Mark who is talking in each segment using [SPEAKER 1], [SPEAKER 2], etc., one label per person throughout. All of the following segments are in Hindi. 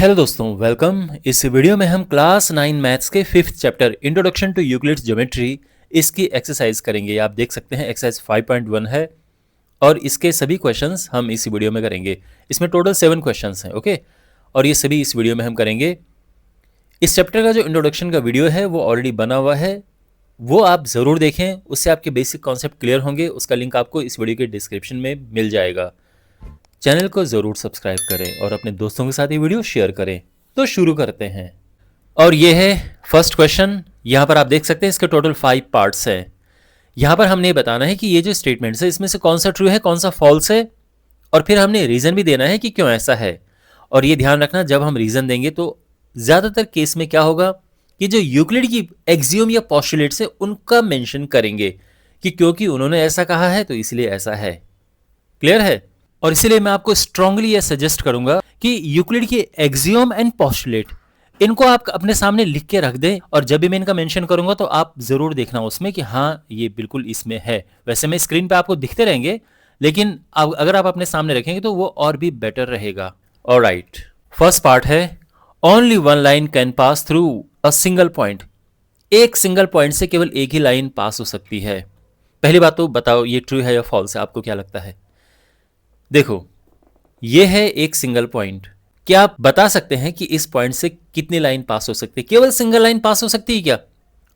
[SPEAKER 1] हेलो दोस्तों, वेलकम। इस वीडियो में हम क्लास 9 मैथ्स के 5th chapter introduction to Euclid's geometry इसकी एक्सरसाइज करेंगे। आप देख सकते हैं एक्सरसाइज 5.1 है और इसके सभी क्वेश्चंस हम इस वीडियो में करेंगे। इसमें टोटल 7 क्वेश्चंस हैं, ओके। और ये सभी इस वीडियो में हम करेंगे। इस चैप्टर का जो इंट्रोडक्शन का वीडियो है वो ऑलरेडी बना हुआ है, वो आप ज़रूर देखें, उससे आपके बेसिक कॉन्सेप्ट क्लियर होंगे। उसका लिंक आपको इस वीडियो के डिस्क्रिप्शन में मिल जाएगा। चैनल को ज़रूर सब्सक्राइब करें और अपने दोस्तों के साथ ये वीडियो शेयर करें। तो शुरू करते हैं। और ये है फर्स्ट क्वेश्चन। यहाँ पर आप देख सकते हैं इसके टोटल 5 पार्ट्स हैं। यहाँ पर हमने बताना है कि ये जो स्टेटमेंट्स है इसमें से कौन सा ट्रू है, कौन सा फॉल्स है, और फिर हमने रीज़न भी देना है कि क्यों ऐसा है। और ये ध्यान रखना, जब हम रीज़न देंगे तो ज़्यादातर केस में क्या होगा कि जो यूक्लिड की एक्सियोम या पोस्टुलेट्स है उनका मेंशन करेंगे कि क्योंकि उन्होंने ऐसा कहा है तो इसलिए ऐसा है। क्लियर है? और इसीलिए मैं आपको स्ट्रांगली ये सजेस्ट करूंगा कि यूक्लिड की एक्सियोम एंड पोस्टुलेट इनको आप अपने सामने लिख के रख दें, और जब भी मैं इनका मेंशन करूंगा तो आप जरूर देखना उसमें कि हाँ ये बिल्कुल इसमें है। वैसे मैं स्क्रीन पे आपको दिखते रहेंगे, लेकिन अगर आप अपने सामने रखेंगे तो वो और भी बेटर रहेगा। ऑलराइट, फर्स्ट पार्ट है only one line can pass through a single point. एक सिंगल पॉइंट से केवल एक ही लाइन पास हो सकती है। पहली बात तो बताओ ये ट्रू है या फॉल्स है, आपको क्या लगता है? देखो, ये है एक सिंगल पॉइंट। क्या आप बता सकते हैं कि इस पॉइंट से कितनी लाइन पास हो सकती है? केवल सिंगल लाइन पास हो सकती है क्या?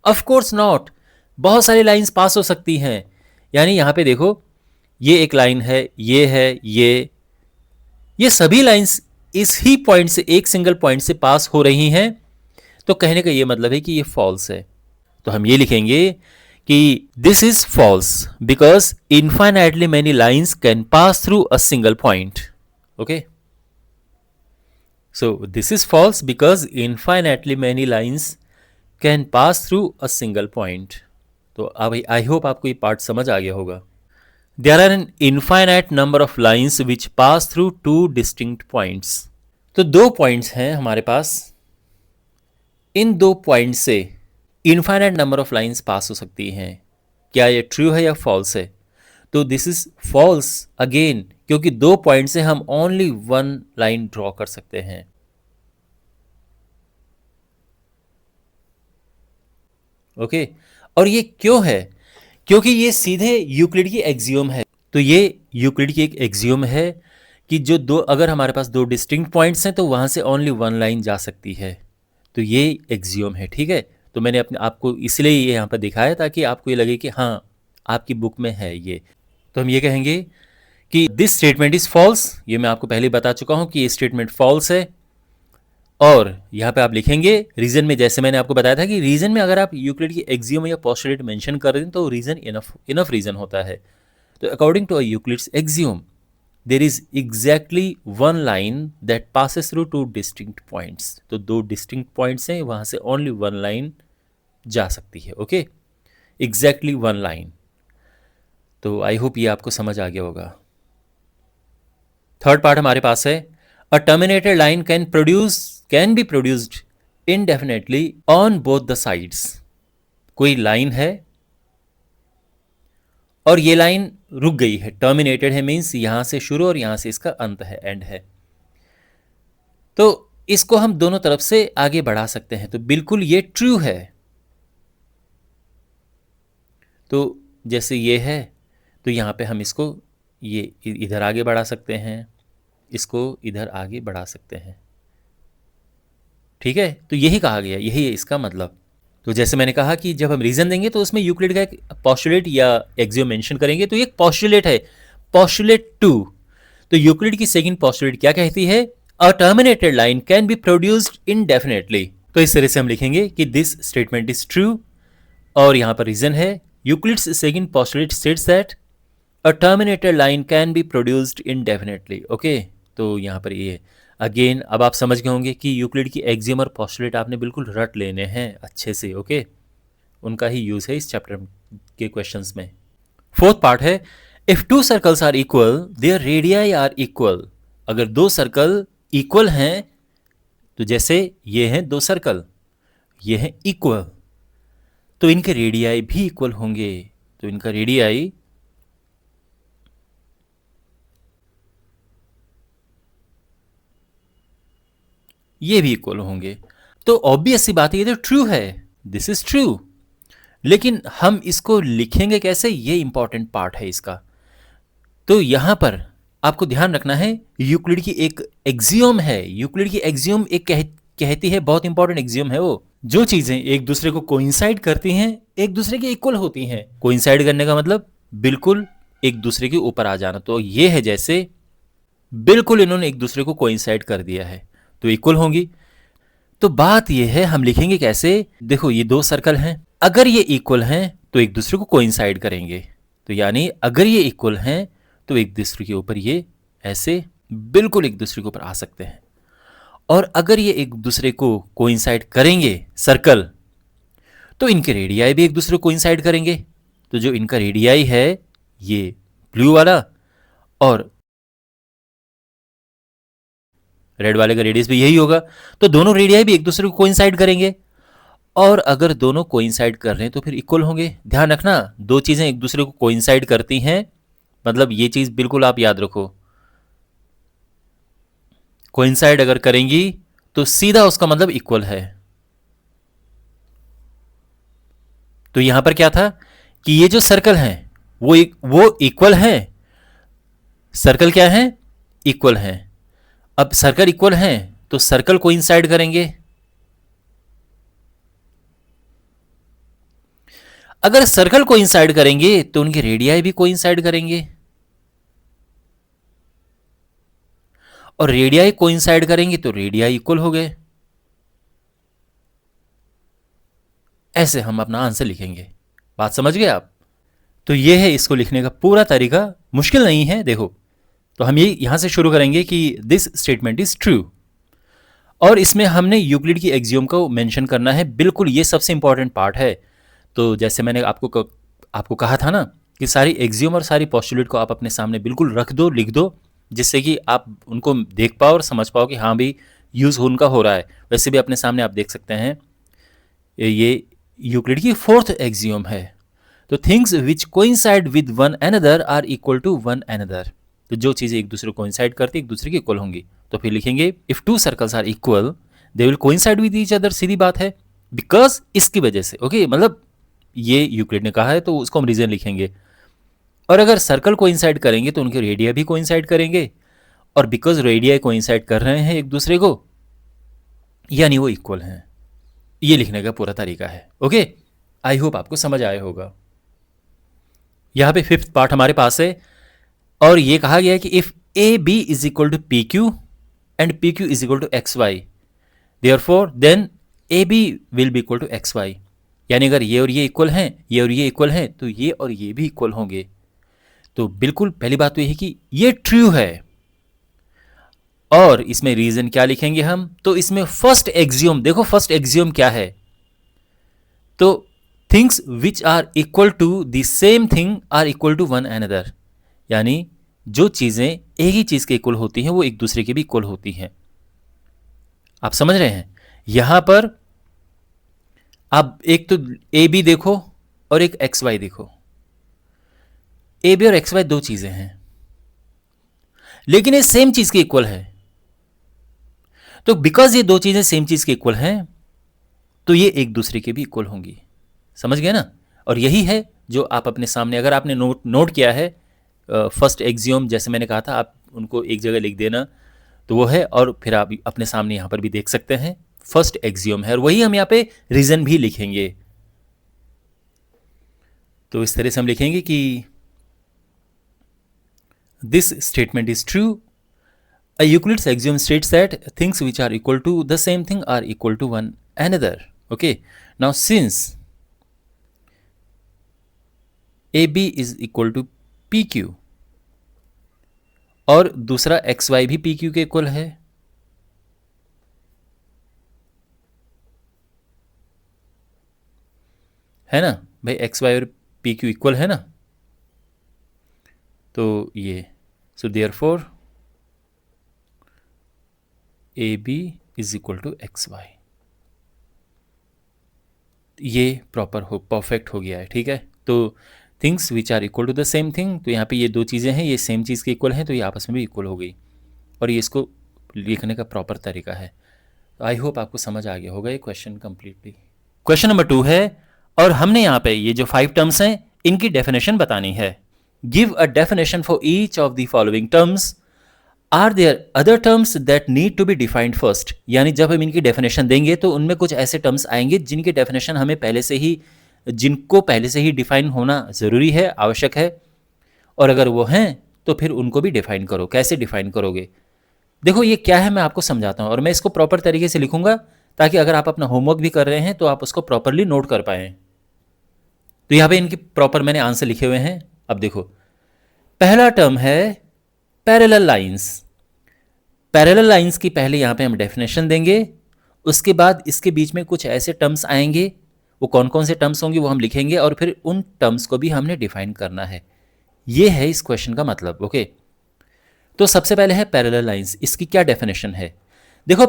[SPEAKER 1] Of course not. बहुत सारी लाइंस पास हो सकती हैं। यानी यहां पे देखो, ये एक लाइन है, ये है, ये सभी लाइंस इस ही पॉइंट से, एक सिंगल पॉइंट से पास हो रही हैं। तो कहने का ये मतलब है कि ये फॉल्स है। तो हम ये लिखेंगे कि this is false because infinitely many lines can pass through a single point. Okay, so this is false because infinitely many lines can pass through a single point. तो अब आई होप आपको ये पार्ट समझ आ गया होगा। There are an infinite number of lines which pass through two distinct points. तो दो पॉइंट्स हैं हमारे पास। इन दो पॉइंट से infinite number of lines pass हो सकती हैं। क्या ये ट्रू है या फॉल्स है? तो दिस इज फॉल्स अगेन, क्योंकि दो पॉइंट से हम ओनली वन लाइन ड्रॉ कर सकते हैं। ओके, और ये क्यों है? क्योंकि ये सीधे यूक्लिड की एक्सियोम है। तो ये यूक्लिड की एक एक्सियोम है कि जो दो, अगर हमारे पास दो डिस्टिंक्ट पॉइंट्स हैं तो वहां से ओनली वन लाइन जा सकती है। तो ये एक्सियोम है, ठीक है। तो मैंने अपने आपको इसलिए ये यहाँ पर दिखाया ताकि आपको ये लगे कि हाँ आपकी बुक में है ये। तो हम ये कहेंगे कि दिस स्टेटमेंट इज फॉल्स। ये मैं आपको पहले बता चुका हूं कि ये स्टेटमेंट फॉल्स है। और यहाँ पे आप लिखेंगे रीजन में, जैसे मैंने आपको बताया था कि रीजन में अगर आप यूक्लिड की एक्सियोम या पोस्टुलेट मेंशन कर दें तो रीजन इनफ रीजन होता है। तो according to Euclid's axiom there is exactly one line that passes through two distinct points. तो दो डिस्टिंक्ट पॉइंट्स हैं, वहां से ओनली वन लाइन जा सकती है। Okay, exactly one line. तो आई होप ये आपको समझ आ गया होगा। थर्ड पार्ट हमारे पास है a terminated line can be produced indefinitely on both the sides. कोई लाइन है और ये लाइन रुक गई है, टर्मिनेटेड है मीन्स यहां से शुरू और यहां से इसका अंत है, एंड है। तो इसको हम दोनों तरफ से आगे बढ़ा सकते हैं। तो बिल्कुल ये ट्रू है। तो जैसे ये है तो यहां पे हम इसको ये इधर आगे बढ़ा सकते हैं, इसको इधर आगे बढ़ा सकते हैं, ठीक है। तो यही कहा गया, यही है इसका मतलब। तो जैसे मैंने कहा कि जब हम रीजन देंगे तो उसमें यूक्लिड का एक पोस्टुलेट या एक्सियोम मेंशन करेंगे। तो ये एक पोस्टुलेट है, पोस्टुलेट 2। तो यूक्लिड की सेकंड पोस्टुलेट क्या कहती है? A terminated line can be produced indefinitely. तो इस तरह से हम लिखेंगे कि दिस स्टेटमेंट इज ट्रू, और यहां पर रीजन है Euclid's second postulate states that a terminated line can be produced indefinitely. Okay, तो यहां पर ये अगेन अब आप समझ गए होंगे कि यूक्लिड की एक्सियोम और पोस्टुलेट आपने बिल्कुल रट लेने हैं अच्छे से। ओके, उनका ही यूज है इस चैप्टर के क्वेश्चंस में। फोर्थ पार्ट है if two circles are equal their radii are equal. अगर दो सर्कल इक्वल हैं, तो जैसे ये हैं दो सर्कल, ये हैं इक्वल, तो इनके रेडियाई भी इक्वल होंगे। तो इनका रेडियाई ये भी इक्वल होंगे। तो ऑब्वियस सी बात है, ये तो ट्रू है, दिस इज ट्रू। लेकिन हम इसको लिखेंगे कैसे, ये इंपॉर्टेंट पार्ट है इसका। तो यहां पर आपको ध्यान रखना है, यूक्लिड की एक एक्सियोम है, यूक्लिड की एक्सियोम एक कहती है, बहुत इंपॉर्टेंट एक्सियोम है वो, जो चीजें एक दूसरे को कोइंसाइड करती हैं एक दूसरे के इक्वल होती हैं। कोइंसाइड करने का मतलब बिल्कुल एक दूसरे के ऊपर आ जाना। तो ये है जैसे बिल्कुल इन्होंने एक दूसरे को कोइंसाइड कर दिया है, तो इक्वल होंगी। तो बात ये है हम लिखेंगे कैसे, देखो ये दो सर्कल हैं, अगर ये इक्वल हैं तो एक दूसरे को कोइंसाइड करेंगे। तो यानी अगर ये इक्वल हैं तो एक दूसरे के ऊपर ये ऐसे बिल्कुल एक दूसरे के ऊपर आ सकते हैं। और अगर ये एक दूसरे को कोइंसाइड करेंगे सर्कल, तो इनके रेडियाई भी एक दूसरे को कोइंसाइड करेंगे। तो जो इनका रेडियाई है ये ब्लू वाला, और रेड वाले का रेडियस भी यही होगा, तो दोनों रेडियाई भी एक दूसरे को कोइंसाइड करेंगे। और अगर दोनों कोइंसाइड कर रहे हैं तो फिर इक्वल होंगे। ध्यान रखना, दो चीजें एक दूसरे को कोइंसाइड करती हैं, मतलब ये चीज बिल्कुल आप याद रखो, कोइंसाइड अगर करेंगी तो सीधा उसका मतलब इक्वल है। तो यहां पर क्या था कि ये जो सर्कल हैं वो इक्वल हैं, सर्कल क्या है, इक्वल हैं। अब सर्कल इक्वल हैं तो सर्कल कोइंसाइड करेंगे। अगर सर्कल कोइंसाइड करेंगे तो उनके रेडियाई भी कोइंसाइड करेंगे, और रेडियाई कोइंसाइड करेंगे तो रेडियाई इक्वल हो गए। ऐसे हम अपना आंसर लिखेंगे। बात समझ गए आप? तो ये है इसको लिखने का पूरा तरीका, मुश्किल नहीं है। देखो, तो हम ये यहां से शुरू करेंगे कि दिस स्टेटमेंट इज ट्रू, और इसमें हमने यूक्लिड की एक्सियोम को मेंशन करना है, बिल्कुल ये सबसे इंपॉर्टेंट पार्ट है। तो जैसे मैंने आपको कहा था ना कि सारी एक्सियोम और सारी पोस्टुलेट को आप अपने सामने बिल्कुल रख दो, लिख दो, जिससे कि आप उनको देख पाओ और समझ पाओ कि हाँ भी यूज़ उनका हो रहा है। वैसे भी अपने सामने आप देख सकते हैं, ये यूक्लिड की फोर्थ एक्सियोम है। तो things which coincide with one another are equal to one another. तो जो चीज़ें एक दूसरे को कोइंसाइड करती एक दूसरे की इक्वल होंगी। तो फिर लिखेंगे if two circles are equal they will coincide with each other. सीधी बात है, बिकॉज इसकी वजह से। ओके, मतलब ये यूक्लिड ने कहा है तो उसको हम रीजन लिखेंगे। और अगर सर्कल कोइंसाइड करेंगे तो उनके रेडिया भी कोइंसाइड करेंगे, और बिकॉज रेडिया कोइंसाइड कर रहे हैं एक दूसरे को, यानी वो इक्वल हैं। ये लिखने का पूरा तरीका है। ओके, आई होप आपको समझ आया होगा। यहां पे फिफ्थ पार्ट हमारे पास है, और ये कहा गया है कि if A B is equal to P Q and P Q is equal to X Y, therefore then A B will be equal to X Y. यानी अगर ये और ये इक्वल हैं, ये और ये इक्वल हैं, तो ये और ये भी इक्वल होंगे। तो बिल्कुल पहली बात तो ये है कि ये ट्रू है। और इसमें रीजन क्या लिखेंगे हम, तो इसमें फर्स्ट एक्सियोम देखो, फर्स्ट एक्सियोम क्या है, तो things which are equal to the same thing are equal to one another. यानी जो चीजें एक ही चीज के इक्वल होती हैं वो एक दूसरे के भी इक्वल होती हैं। आप समझ रहे हैं? यहां पर आप एक तो ए बी देखो और एक एक्स वाई देखो। ए बी और एक्स वाई दो चीजें हैं, लेकिन ये सेम चीज के इक्वल है। तो बिकॉज ये दो चीजें सेम चीज के इक्वल हैं, तो ये एक दूसरे के भी इक्वल होंगी। समझ गए ना? और यही है जो आप अपने सामने, अगर आपने नोट किया है फर्स्ट एक्सियोम, जैसे मैंने कहा था, आप उनको एक जगह लिख देना, तो वो है। और फिर आप अपने सामने यहां पर भी देख सकते हैं, फर्स्ट एक्सियोम है, और वही हम यहां पे रीजन भी लिखेंगे। तो इस तरह से हम लिखेंगे कि this statement is true. A Euclid's axiom states that things which are equal to the same thing are equal to one another. Okay. Now, since AB is equal to PQ और दूसरा XY भी PQ के इक्वल है ना भाई, XY और PQ इक्वल है ना, तो ये so therefore A B is equal to X Y. ये परफेक्ट हो गया है। ठीक है, तो things which are equal to the same thing, तो यहाँ पे ये दो चीज़ें हैं, ये सेम चीज़ के इक्वल हैं, तो ये आपस में भी इक्वल हो गई। और ये इसको लिखने का प्रॉपर तरीका है। आई होप आपको समझ आ गया होगा ये क्वेश्चन कंप्लीटली। क्वेश्चन नंबर 2 है, और हमने यहाँ पे ये जो 5 टर्म्स हैं इनकी डेफिनेशन बतानी है। Give a definition for each of the following terms, are there other terms that need to be defined first. यानी जब हम इनकी डेफिनेशन देंगे तो उनमें कुछ ऐसे टर्म्स आएंगे जिनकी डेफिनेशन हमें जिनको पहले से ही डिफाइन होना ज़रूरी है, आवश्यक है, और अगर वो हैं तो फिर उनको भी डिफाइन करो। कैसे डिफाइन करोगे? देखो ये क्या है मैं आपको समझाता हूँ, और मैं इसको प्रॉपर तरीके से लिखूंगा ताकि अगर आप अपना होमवर्क भी कर रहे हैं तो आप उसको प्रॉपरली नोट कर पाएँ। तो यहाँ पे इनकी प्रॉपर मैंने आंसर लिखे हुए हैं। अब देखो, पहला टर्म है पैरेलल लाइंस। पैरेलल लाइंस की पहले यहाँ पे हम डेफिनेशन देंगे, उसके बाद इसके बीच में कुछ ऐसे टर्म्स आएंगे, वो कौन कौन से टर्म्स होंगे वो हम लिखेंगे, और फिर उन टर्म्स को भी हमने डिफाइन करना है। ये है इस क्वेश्चन का मतलब। ओके, तो सबसे पहले है पैरेलल लाइंस। इसकी क्या डेफिनेशन है? देखो,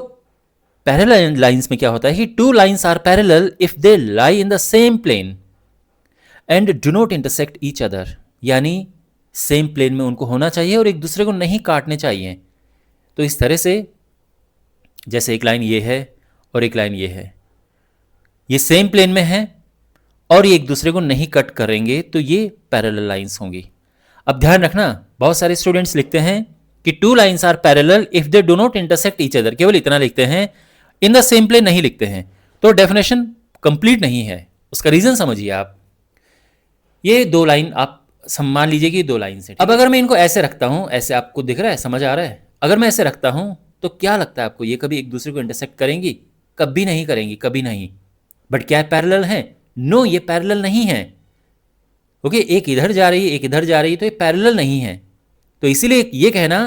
[SPEAKER 1] पैरेलल लाइंस में क्या होता है कि two lines are parallel if they lie in the same plane and do not intersect each other. यानी सेम प्लेन में उनको होना चाहिए और एक दूसरे को नहीं काटने चाहिए। तो इस तरह से जैसे एक लाइन ये है और एक लाइन ये है, ये सेम प्लेन में है और ये एक दूसरे को नहीं कट करेंगे, तो ये पैरेलल लाइंस होंगी। अब ध्यान रखना, बहुत सारे स्टूडेंट्स लिखते हैं कि two lines are parallel if they do not intersect each other, केवल इतना लिखते हैं, इन द सेम प्लेन नहीं लिखते हैं, तो डेफिनेशन कंप्लीट नहीं है। उसका रीजन समझिए आप। ये दो लाइन आप मान लीजिए कि दो लाइन से, अब अगर मैं इनको ऐसे रखता हूं, ऐसे आपको दिख रहा है, समझ आ रहा है? अगर मैं ऐसे रखता हूं तो क्या लगता है आपको, ये कभी एक दूसरे को इंटरसेक्ट करेंगी? कभी नहीं करेंगी, कभी नहीं। बट क्या पैरेलल है? नो, ये पैरेलल नहीं है। ओके, एक इधर जा रही है, एक इधर जा रही है, तो ये पैरेलल नहीं है। तो इसीलिए ये कहना,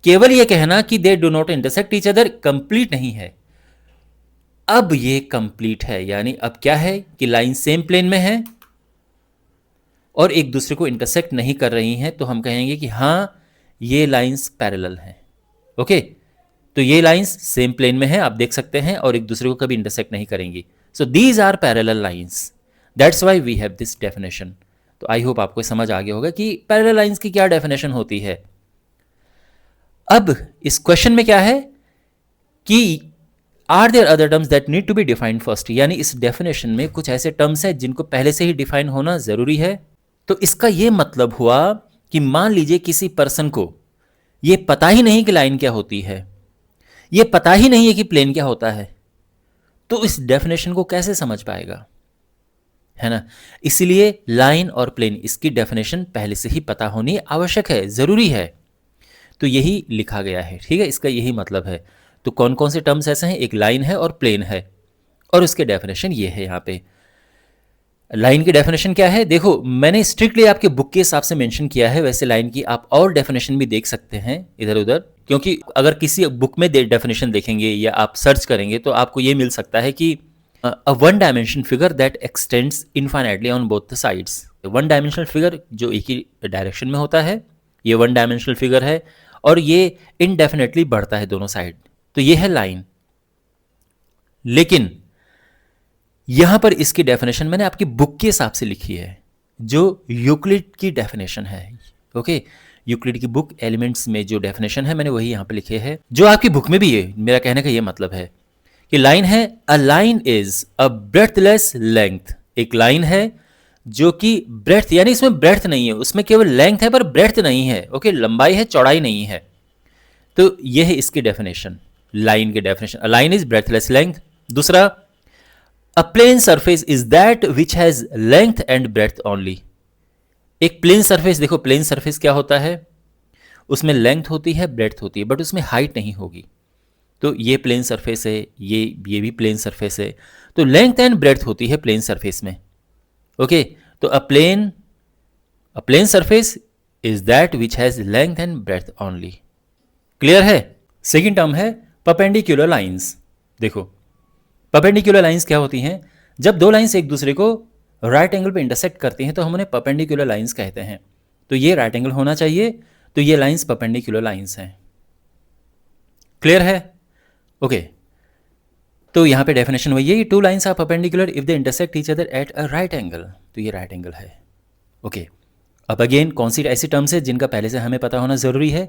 [SPEAKER 1] केवल ये कहना कि दे do not intersect each other, complete नहीं है। अब ये कंप्लीट है, यानी अब क्या है कि लाइन सेम प्लेन में है और एक दूसरे को इंटरसेक्ट नहीं कर रही हैं, तो हम कहेंगे कि हाँ ये लाइंस पैरेलल हैं। ओके, तो ये लाइंस सेम प्लेन में है, आप देख सकते हैं, और एक दूसरे को कभी इंटरसेक्ट नहीं करेंगी। So these are parallel lines, that's why we have this definition. तो आई होप आपको समझ आ गया होगा कि पैरेलल लाइंस की क्या डेफिनेशन होती है। अब इस क्वेश्चन में क्या है कि are there other terms that need to be defined first, यानी इस डेफिनेशन में कुछ ऐसे टर्म्स हैं जिनको पहले से ही डिफाइन होना जरूरी है। तो इसका यह मतलब हुआ कि मान लीजिए किसी पर्सन को ये पता ही नहीं कि लाइन क्या होती है, ये पता ही नहीं है कि प्लेन क्या होता है, तो इस डेफिनेशन को कैसे समझ पाएगा, है ना? इसलिए लाइन और प्लेन, इसकी डेफिनेशन पहले से ही पता होनी आवश्यक है, जरूरी है। तो यही लिखा गया है, ठीक है, इसका यही मतलब है। तो कौन कौन से टर्म्स ऐसे हैं? एक लाइन है और प्लेन है, और उसके डेफिनेशन ये है। यहाँ पे लाइन की डेफिनेशन क्या है? देखो, मैंने स्ट्रिक्टली आपके बुक के हिसाब से मेंशन किया है, वैसे लाइन की आप और डेफिनेशन भी देख सकते हैं इधर उधर, क्योंकि अगर किसी बुक में डेफिनेशन देखेंगे या आप सर्च करेंगे तो आपको ये मिल सकता है कि a one dimension figure that x tends infinitely on both the sides. One dimensional figure जो एक ही डायरेक्शन में होता है, ये वन डायमेंशनल फिगर है, और ये इनडेफिनेटली बढ़ता है दोनों साइड, तो ये है लाइन। लेकिन यहां पर इसकी डेफिनेशन मैंने आपकी बुक के हिसाब से लिखी है, जो यूक्लिड की डेफिनेशन है। ओके, यूक्लिड की बुक एलिमेंट्स में जो डेफिनेशन है मैंने वही यहां पे लिखे है, जो आपकी बुक में भी है। मेरा कहने का ये मतलब है कि लाइन है, अ line is a breadthless length. एक लाइन है जो कि ब्रेथ, यानी इसमें ब्रेथ नहीं है, उसमें केवल लेंथ है पर ब्रेथ नहीं है। ओके, लंबाई है, चौड़ाई नहीं है। तो यह है इसकी डेफिनेशन, लाइन की definition. A line is breathless length. दूसरा, a plane surface is that which has length and breadth only. एक प्लेन सरफेस, देखो प्लेन सरफेस क्या होता है, उसमें लेंथ होती है, ब्रेथ होती है, बट उसमें हाइट नहीं होगी। तो ये प्लेन सरफेस है, ये भी प्लेन सरफेस है, तो लेंथ एंड ब्रेथ होती है प्लेन सरफेस में। ओके, तो a plane surface is that which has length and breadth only. Clear है? सेकेंड टर्म है परपेंडिकुलर लाइंस। देखो, परपेंडिकुलर लाइंस क्या होती हैं? जब दो लाइंस एक दूसरे को राइट एंगल पे इंटरसेक्ट करती हैं तो हम उन्हें परपेंडिकुलर लाइंस कहते हैं। तो ये राइट एंगल होना चाहिए, तो ये लाइंस परपेंडिकुलर लाइंस हैं। क्लियर है? ओके, तो यहां पे डेफिनेशन वही है कि two lines are perpendicular if they intersect each other at a right angle. तो ये राइट एंगल है। ओके, अब अगेन कौन सी ऐसी टर्म्स है जिनका पहले से हमें पता होना जरूरी है?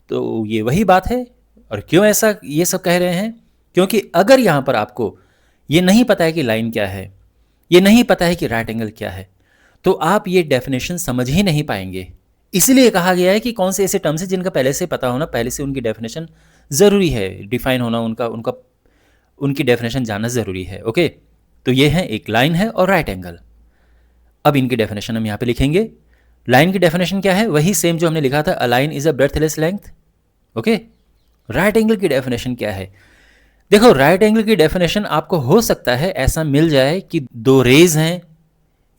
[SPEAKER 1] तो ये वही बात है। और क्यों ऐसा ये सब कह रहे हैं? क्योंकि अगर यहाँ पर आपको ये नहीं पता है कि लाइन क्या है, ये नहीं पता है कि राइट एंगल क्या है, तो आप ये डेफिनेशन समझ ही नहीं पाएंगे। इसलिए कहा गया है कि कौन से ऐसे टर्म्स हैं जिनका पहले से पता होना, पहले से उनकी डेफिनेशन ज़रूरी है, डिफाइन होना, उनकी डेफिनेशन जानना ज़रूरी है। ओके, तो ये है, एक लाइन है और राइट एंगल। अब इनकी डेफिनेशन हम यहाँ पे लिखेंगे। लाइन की डेफिनेशन क्या है? वही सेम जो हमने लिखा था, अ line is a breadthless length. Okay, right angle की डेफिनेशन क्या है? देखो, राइट एंगल की डेफिनेशन आपको हो सकता है ऐसा मिल जाए कि दो रेज हैं,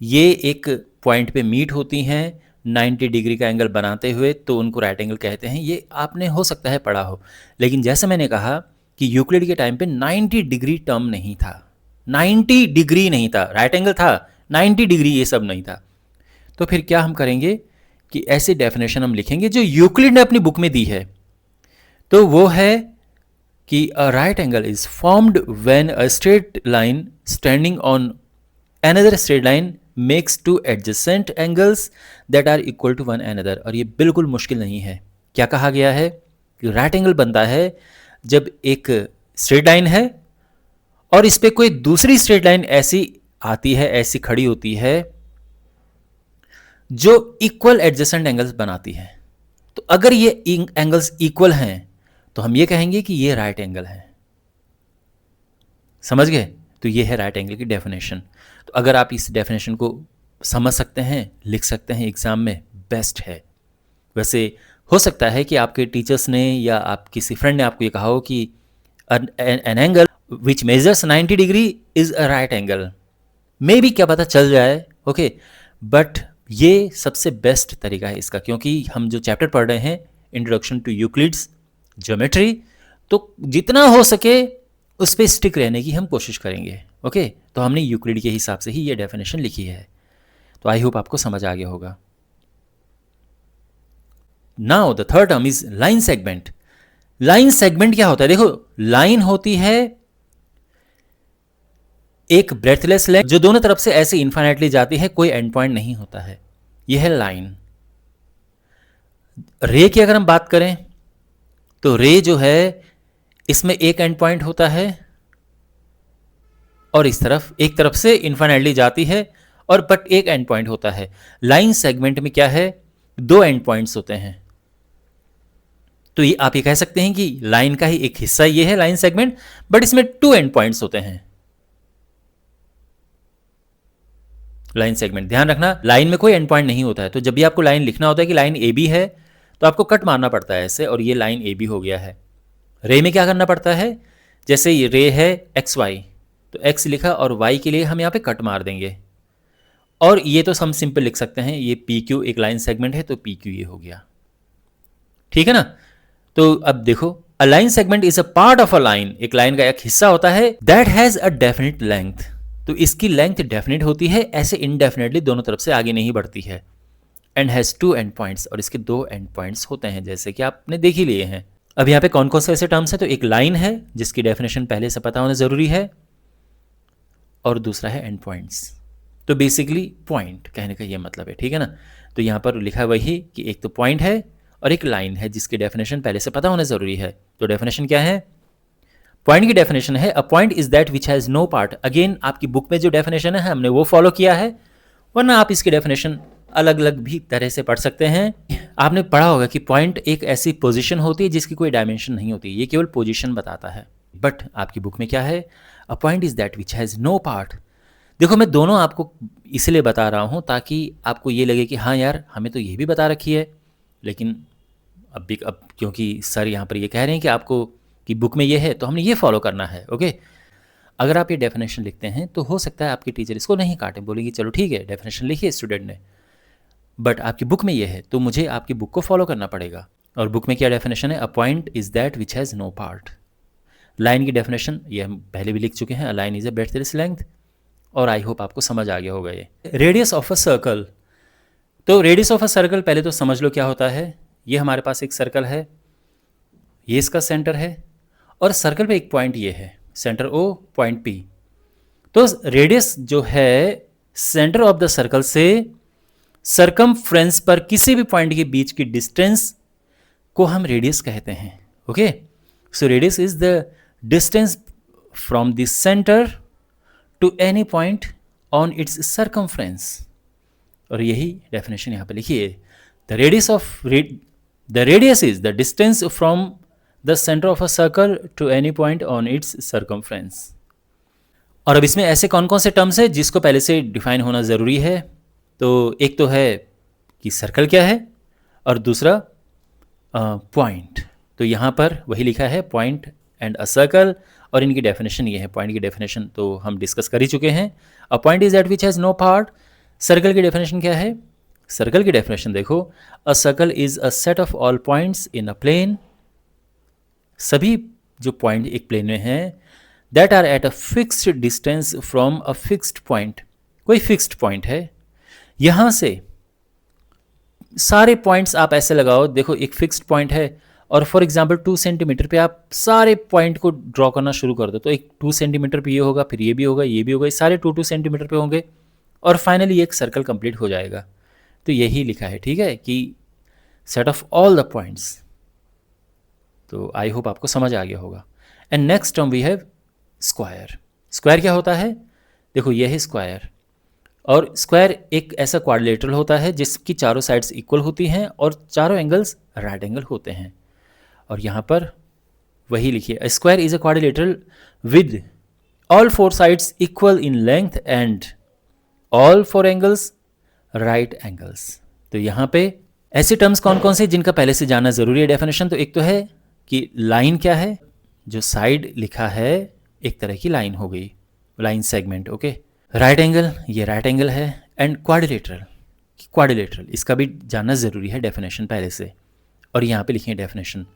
[SPEAKER 1] ये एक पॉइंट पे मीट होती हैं 90 डिग्री का एंगल बनाते हुए, तो उनको राइट एंगल कहते हैं। ये आपने हो सकता है पढ़ा हो, लेकिन जैसे मैंने कहा कि यूक्लिड के टाइम पे 90 डिग्री टर्म नहीं था, 90 डिग्री नहीं था, राइट एंगल था, 90 डिग्री ये सब नहीं था। तो फिर क्या हम करेंगे कि ऐसी डेफिनेशन हम लिखेंगे जो यूक्लिड ने अपनी बुक में दी है। तो वो है कि a right angle is formed when a straight line standing on another straight line makes two adjacent angles that are equal to one another. और ये बिल्कुल मुश्किल नहीं है। क्या कहा गया है कि राइट एंगल बनता है जब एक स्ट्रेट लाइन है और इस पे कोई दूसरी स्ट्रेट लाइन ऐसी आती है, ऐसी खड़ी होती है जो इक्वल एडजेसेंट एंगल्स बनाती है। तो अगर ये एंगल्स इक्वल हैं तो हम ये कहेंगे कि ये राइट एंगल है। समझ गए? तो ये है राइट एंगल की डेफिनेशन। तो अगर आप इस डेफिनेशन को समझ सकते हैं, लिख सकते हैं एग्जाम में, बेस्ट है। वैसे हो सकता है कि आपके टीचर्स ने या आप किसी फ्रेंड ने आपको ये कहा हो कि an angle which measures 90 degree is a right angle. May be क्या पता चल जाए। ओके, बट ये सबसे बेस्ट तरीका है इसका, क्योंकि हम जो चैप्टर पढ़ रहे हैं इंट्रोडक्शन टू यूक्लिड्स ज्योमेट्री, तो जितना हो सके उस पर स्टिक रहने की हम कोशिश करेंगे। ओके, तो हमने यूक्लिड के हिसाब से ही ये डेफिनेशन लिखी है। तो आई होप आपको समझ आ गया होगा। Now the third term is line segment. Line segment क्या होता है? देखो, लाइन होती है एक ब्रेथलेस लेंथ जो दोनों तरफ से ऐसे इन्फाइनाइटली जाती है, कोई एंड पॉइंट नहीं होता है, यह है लाइन। रे की अगर हम बात करें तो रे जो है इसमें एक एंड पॉइंट होता है और इस तरफ एक तरफ से इन्फाइनाइटली जाती है और बट एक एंड पॉइंट होता है। लाइन सेगमेंट में क्या है? दो एंड पॉइंट्स होते हैं। तो ये आप ये कह सकते हैं कि लाइन का ही एक हिस्सा ये है लाइन सेगमेंट, बट इसमें टू एंड पॉइंट्स होते हैं। लाइन सेगमेंट, ध्यान रखना, लाइन में कोई एंड पॉइंट नहीं होता है। तो जब भी आपको लाइन लिखना होता है कि लाइन ए बी है, तो आपको कट मारना पड़ता है ऐसे, और ये लाइन ए बी हो गया है। रे में क्या करना पड़ता है? जैसे ये रे है एक्स वाई, तो एक्स लिखा और वाई के लिए हम यहाँ पे कट मार देंगे। और ये तो हम सिंपल लिख सकते हैं, ये पी क्यू एक लाइन सेगमेंट है, तो पी क्यू ये हो गया। ठीक है ना? तो अब देखो, अ line segment is a part of a line, एक लाइन का एक हिस्सा होता है that has a definite length. तो इसकी लेंथ डेफिनेट होती है, ऐसे इनडेफिनेटली दोनों तरफ से आगे नहीं बढ़ती है। And has two end points, और इसके दो एंड पॉइंट्स होते हैं, जैसे कि आपने देख ही लिए हैं। अब यहाँ पे कौन कौन से ऐसे टर्म्स हैं? तो एक लाइन है जिसकी डेफिनेशन पहले से पता होना जरूरी है, और दूसरा है एंड पॉइंट्स। तो बेसिकली पॉइंट कहने का ये मतलब है, ठीक है ना? तो यहाँ पर लिखा वही कि एक तो पॉइंट है और एक लाइन है जिसकी डेफिनेशन पहले से पता होना जरूरी है। तो डेफिनेशन क्या है? पॉइंट की डेफिनेशन है a point is that which has no part. Again आपकी बुक में जो डेफिनेशन है हमने वो फॉलो किया है, वरना आप इसकी डेफिनेशन अलग अलग भी तरह से पढ़ सकते हैं। आपने पढ़ा होगा कि पॉइंट एक ऐसी पोजीशन होती है जिसकी कोई डायमेंशन नहीं होती, ये केवल पोजीशन बताता है। बट आपकी बुक में क्या है? A point is that which has no part. देखो, मैं दोनों आपको इसलिए बता रहा हूँ ताकि आपको ये लगे कि हाँ यार, हमें तो ये भी बता रखी है, लेकिन अब क्योंकि सर यहाँ पर ये कह रहे हैं कि आपको कि बुक में ये है, तो हमने ये फॉलो करना है। ओके, अगर आप ये डेफिनेशन लिखते हैं तो हो सकता है आपके टीचर इसको नहीं काटें, बोलेंगे चलो ठीक है डेफिनेशन लिखिए स्टूडेंट ने, बट आपकी बुक में ये है तो मुझे आपकी बुक को फॉलो करना पड़ेगा। और बुक में क्या डेफिनेशन है? A point is that which has no part. Line की डेफिनेशन ये हम पहले भी लिख चुके हैं, a line is a breadthless length, और आई होप आपको समझ आ गया होगा ये। रेडियस ऑफ अ सर्कल, तो रेडियस ऑफ अ सर्कल पहले तो समझ लो क्या होता है। ये हमारे पास एक सर्कल है, ये इसका सेंटर है, और सर्कल पे एक पॉइंट ये है, सेंटर ओ पॉइंट पी। तो रेडियस जो है सेंटर ऑफ द सर्कल से सरकमफ्रेंस पर किसी भी पॉइंट के बीच की डिस्टेंस को हम रेडियस कहते हैं। Okay, so radius is the distance from the centre to any point on its circumference. और यही डेफिनेशन यहाँ पे लिखी है। The radius is the distance from the centre of a circle to any point on its circumference. और अब इसमें ऐसे कौन कौन से टर्म्स है जिसको पहले से डिफाइन होना ज़रूरी है। तो एक तो है कि सर्कल क्या है, और दूसरा पॉइंट। तो यहाँ पर वही लिखा है, पॉइंट एंड अ सर्कल, और इनकी डेफिनेशन ये है। पॉइंट की डेफिनेशन तो हम डिस्कस कर ही चुके हैं। A point is that which has no part. Circle की डेफिनेशन क्या है? सर्कल की डेफिनेशन देखो, a circle is a set of all points in a plane. सभी जो पॉइंट एक प्लेन में हैं, that are at a fixed distance from a fixed point. कोई फिक्स्ड पॉइंट है, यहाँ से सारे पॉइंट्स आप ऐसे लगाओ, देखो एक फिक्स्ड पॉइंट है और फॉर एग्जांपल 2 सेंटीमीटर पे आप सारे पॉइंट को ड्रॉ करना शुरू कर दो, तो एक 2 सेंटीमीटर पे ये होगा, फिर ये भी होगा, ये भी होगा, ये सारे 2 सेंटीमीटर पे होंगे और फाइनली एक सर्कल कंप्लीट हो जाएगा। तो यही लिखा है, ठीक है, कि set of all the points. तो आई होप आपको समझ आ गया होगा। And next term we have square. Square क्या होता है? देखो ये है स्क्वायर, और स्क्वायर एक ऐसा क्वाड्रिलेटरल होता है जिसकी चारों साइड्स इक्वल होती हैं और चारों एंगल्स राइट एंगल होते हैं। और यहाँ पर वही लिखिए, square is a quadrilateral with all 4 sides equal in length and all 4 angles right angles. तो यहाँ पे ऐसे टर्म्स कौन कौन से जिनका पहले से जानना जरूरी है डेफिनेशन। तो एक तो है कि लाइन क्या है, जो साइड लिखा है एक तरह की लाइन हो गई, line segment, okay. Right angle, ये राइट एंगल है। एंड क्वाड्रिलेटरल, क्वाड्रिलेटरल इसका भी जानना ज़रूरी है डेफिनेशन पहले से। और यहाँ पे लिखिए डेफिनेशन,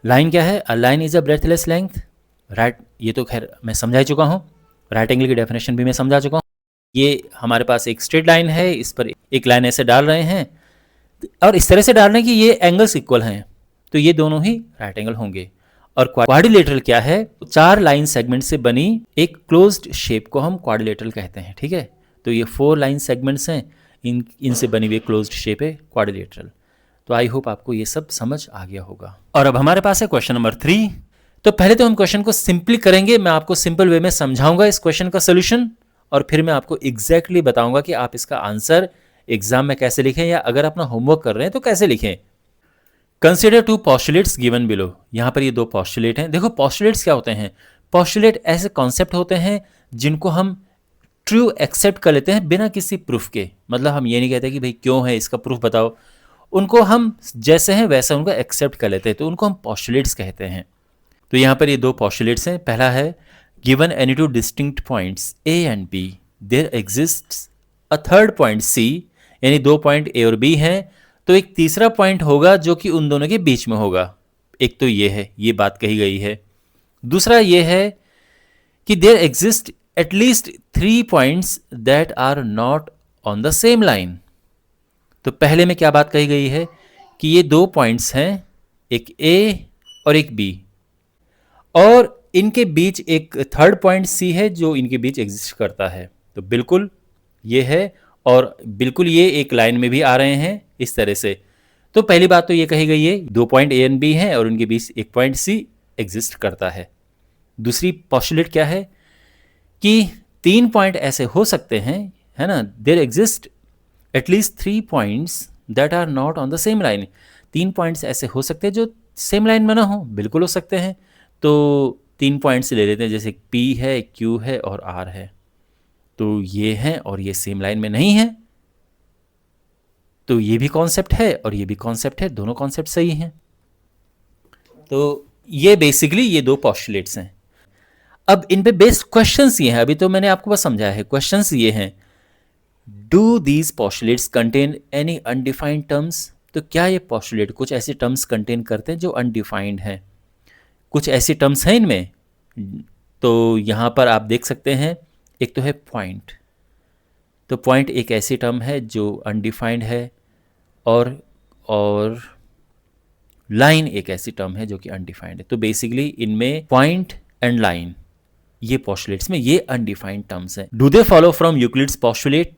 [SPEAKER 1] लाइन क्या है? A line is a breadthless length, right, ये तो खैर मैं समझा ही चुका हूँ। राइट एंगल की डेफिनेशन भी मैं समझा चुका हूँ। ये हमारे पास एक स्ट्रेट लाइन है, इस पर एक लाइन ऐसे डाल रहे हैं और इस तरह से डाल रहे हैं कि ये एंगल्स इक्वल हैं, तो ये दोनों ही राइट एंगल होंगे। और क्वाड्रिलेटरल क्या है? 4 लाइन सेगमेंट से बनी एक क्लोज्ड शेप को हम क्वाड्रिलेटरल कहते हैं, ठीक है। तो ये 4 लाइन सेगमेंट्स हैं, इनसे बनी हुई क्लोज्ड शेप है क्वाड्रिलेटरल। तो आई होप आपको ये सब समझ आ गया होगा। और अब हमारे पास है क्वेश्चन नंबर 3। तो पहले तो हम क्वेश्चन को सिंपली करेंगे, मैं आपको सिंपल वे में समझाऊंगा इस क्वेश्चन का सोल्यूशन, और फिर मैं आपको एग्जैक्टली बताऊंगा कि आप इसका आंसर एग्जाम में कैसे लिखें, या अगर अपना होमवर्क कर रहे हैं तो कैसे लिखें। Consider 2 postulates given below. यहाँ पर ये 2 पॉस्टुलेट हैं। देखो पॉस्टुलेट्स क्या होते हैं? पॉस्टुलेट ऐसे कॉन्सेप्ट होते हैं जिनको हम ट्रू एक्सेप्ट कर लेते हैं बिना किसी प्रूफ के। मतलब हम ये नहीं कहते कि भाई क्यों है, इसका प्रूफ बताओ। उनको हम जैसे हैं वैसा उनको एक्सेप्ट कर लेते हैं, तो उनको हम पॉस्टुलेट्स कहते हैं। तो यहाँ पर ये 2 पॉस्टुलेट्स हैं। पहला है, given any 2 distinct points A and B, there exists a third point C, यानी 2 पॉइंट ए और बी हैं, तो एक तीसरा पॉइंट होगा जो कि उन दोनों के बीच में होगा। एक तो ये है, ये बात कही गई है। दूसरा ये है कि there exist at least 3 points that are not on the same line. तो पहले में क्या बात कही गई है कि ये 2 पॉइंट्स हैं, एक ए और एक बी, और इनके बीच एक थर्ड पॉइंट सी है जो इनके बीच एग्जिस्ट करता है। तो बिल्कुल ये है, और बिल्कुल ये एक लाइन में भी आ रहे हैं इस तरह से। तो पहली बात तो ये कही गई है 2 पॉइंट ए एंड बी हैं और उनके बीच एक पॉइंट सी एग्जिस्ट करता है। दूसरी पॉस्टुलेट क्या है कि 3 पॉइंट ऐसे हो सकते हैं, है ना, there exist at least 3 points that are not on the same line. 3 points ऐसे हो सकते हैं जो सेम लाइन में ना हो, बिल्कुल हो सकते हैं। तो 3 पॉइंट्स ले लेते हैं, जैसे पी है, क्यू है और आर है। तो ये हैं और ये सेम लाइन में नहीं है, तो ये भी कॉन्सेप्ट है और ये भी कॉन्सेप्ट है, दोनों कॉन्सेप्ट सही हैं। तो ये बेसिकली ये 2 पॉस्टुलेट्स हैं। अब इन पे बेस्ड क्वेश्चंस ये हैं, अभी तो मैंने आपको बस समझाया है। क्वेश्चंस ये हैं, do these postulates contain any undefined terms. तो क्या ये पॉस्टुलेट कुछ ऐसे टर्म्स कंटेन करते हैं जो अनडिफाइंड हैं? कुछ ऐसे टर्म्स हैं इनमें। तो यहाँ पर आप देख सकते हैं, एक तो है पॉइंट। तो पॉइंट एक ऐसी टर्म है जो अनडिफाइंड है, और लाइन एक ऐसी टर्म है जो कि अनडिफाइंड है। तो बेसिकली इनमें पॉइंट एंड लाइन, ये पॉस्टुलेट्स में ये अनडिफाइंड टर्म्स हैं। Do they follow from Euclid's postulate?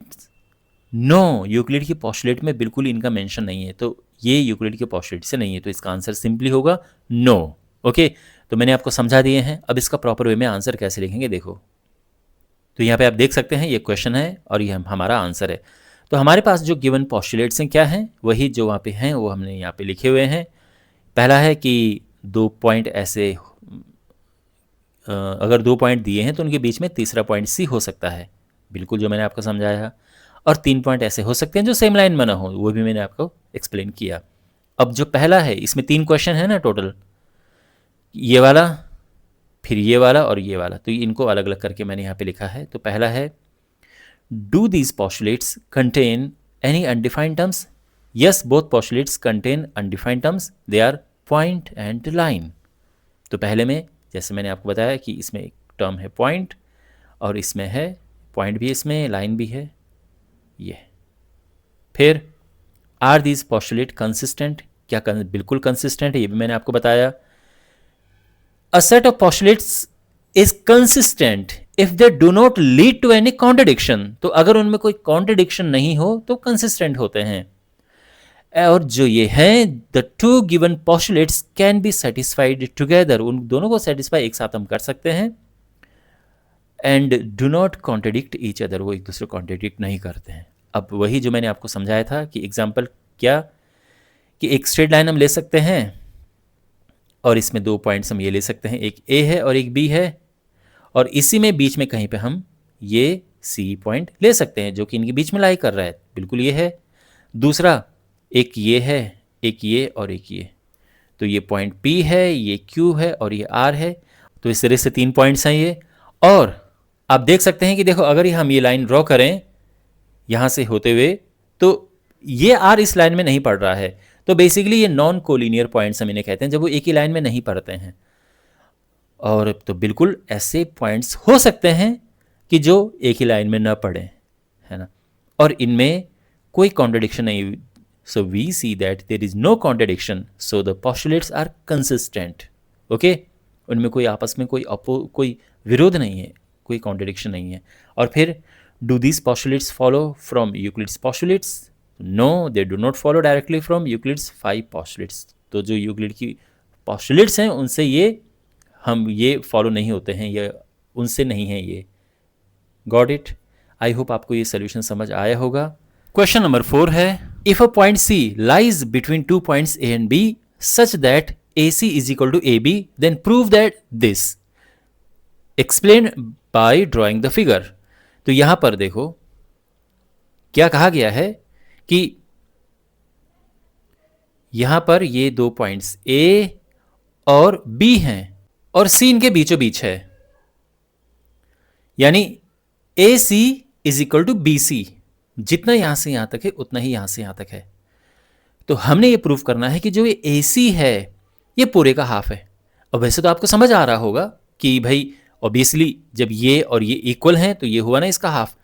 [SPEAKER 1] No, Euclid की पॉस्टुलेट में बिल्कुल इनका मेंशन नहीं है, तो ये यूक्लिड के पॉस्टुलेट से नहीं है, तो इसका आंसर सिंपली होगा नो। ओके, तो मैंने आपको समझा दिए हैं। अब इसका प्रॉपर वे में आंसर कैसे लिखेंगे देखो। तो यहाँ पे आप देख सकते हैं ये क्वेश्चन है और ये हमारा आंसर है। तो हमारे पास जो गिवन पोस्टुलेट्स हैं क्या हैं, वही जो वहाँ पे हैं वो हमने यहाँ पे लिखे हुए हैं। पहला है कि 2 पॉइंट ऐसे अगर 2 पॉइंट दिए हैं तो उनके बीच में तीसरा पॉइंट सी हो सकता है, बिल्कुल जो मैंने आपको समझाया। और 3 पॉइंट ऐसे हो सकते हैं जो सेम लाइन में ना हो, वो भी मैंने आपको एक्सप्लेन किया। अब जो पहला है इसमें 3 क्वेश्चन है ना टोटल, ये वाला, फिर ये वाला और ये वाला, तो इनको अलग अलग करके मैंने यहाँ पे लिखा है। तो पहला है do these postulates contain any undefined terms? Yes, both postulates contain undefined terms, they are point and line. तो पहले में जैसे मैंने आपको बताया कि इसमें एक टर्म है पॉइंट और इसमें है पॉइंट भी, इसमें लाइन भी है ये। फिर आर दीज पोस्टुलेट कंसिस्टेंट? क्या बिल्कुल कंसिस्टेंट है, ये भी मैंने आपको बताया। A set of postulates is consistent if they do not lead to any contradiction. तो अगर उनमें कोई contradiction नहीं हो तो consistent होते हैं। और जो ये हैं the two given postulates can be satisfied together, उन दोनों को satisfy एक साथ हम कर सकते हैं। and do not contradict each other, वो एक दूसरे को contradict नहीं करते हैं। अब वही जो मैंने आपको समझाया था कि एग्जाम्पल क्या, कि एक स्ट्रेट लाइन हम ले सकते हैं और इसमें 2 पॉइंट्स हम ये ले सकते हैं, एक ए है और एक बी है, और इसी में बीच में कहीं पे हम ये सी पॉइंट ले सकते हैं जो कि इनके बीच में लाई कर रहा है, बिल्कुल ये है। दूसरा एक ये है, एक ये और एक ये, तो ये पॉइंट पी है, ये क्यू है और ये आर है। तो इस तरह से 3 पॉइंट्स हैं ये। और आप देख सकते हैं कि देखो अगर हम ये लाइन ड्रॉ करें यहाँ से होते हुए, तो ये आर इस लाइन में नहीं पड़ रहा है, तो बेसिकली ये नॉन कोलिनियर पॉइंट्स हम इन्हें कहते हैं, जब वो एक ही लाइन में नहीं पड़ते हैं। और तो बिल्कुल ऐसे पॉइंट्स हो सकते हैं कि जो एक ही लाइन में ना पड़े, है ना, और इनमें कोई कॉन्ट्रडिक्शन नहीं। So we see that there is no contradiction, so the postulates are consistent. Okay, उनमें कोई आपस में कोई विरोध नहीं है, कोई कॉन्ट्रडिक्शन नहीं है। और फिर do these postulates follow from Euclid's postulates? No, they do not follow directly from Euclid's 5 postulates. तो जो यूक्लिड की पोस्टुलेट्स हैं उनसे ये फॉलो नहीं होते हैं, ये उनसे नहीं है ये। Got it? आई होप आपको ये सोल्यूशन समझ आया होगा। क्वेश्चन नंबर 4 है, if a point C lies between 2 points A and B such that A C is equal to A B, then prove that this, explain by drawing the figure. तो यहां पर देखो क्या कहा गया है कि यहां पर ये 2 पॉइंट्स ए और बी हैं और सी इनके बीचों बीच है, यानी A C is equal to B C, जितना यहां से यहां तक है उतना ही यहां से यहां तक है। तो हमने ये प्रूव करना है कि जो ये ए सी है ये पूरे का हाफ है। और वैसे तो आपको समझ आ रहा होगा कि भाई ऑब्वियसली जब ये और ये इक्वल हैं तो ये हुआ ना इसका हाफ,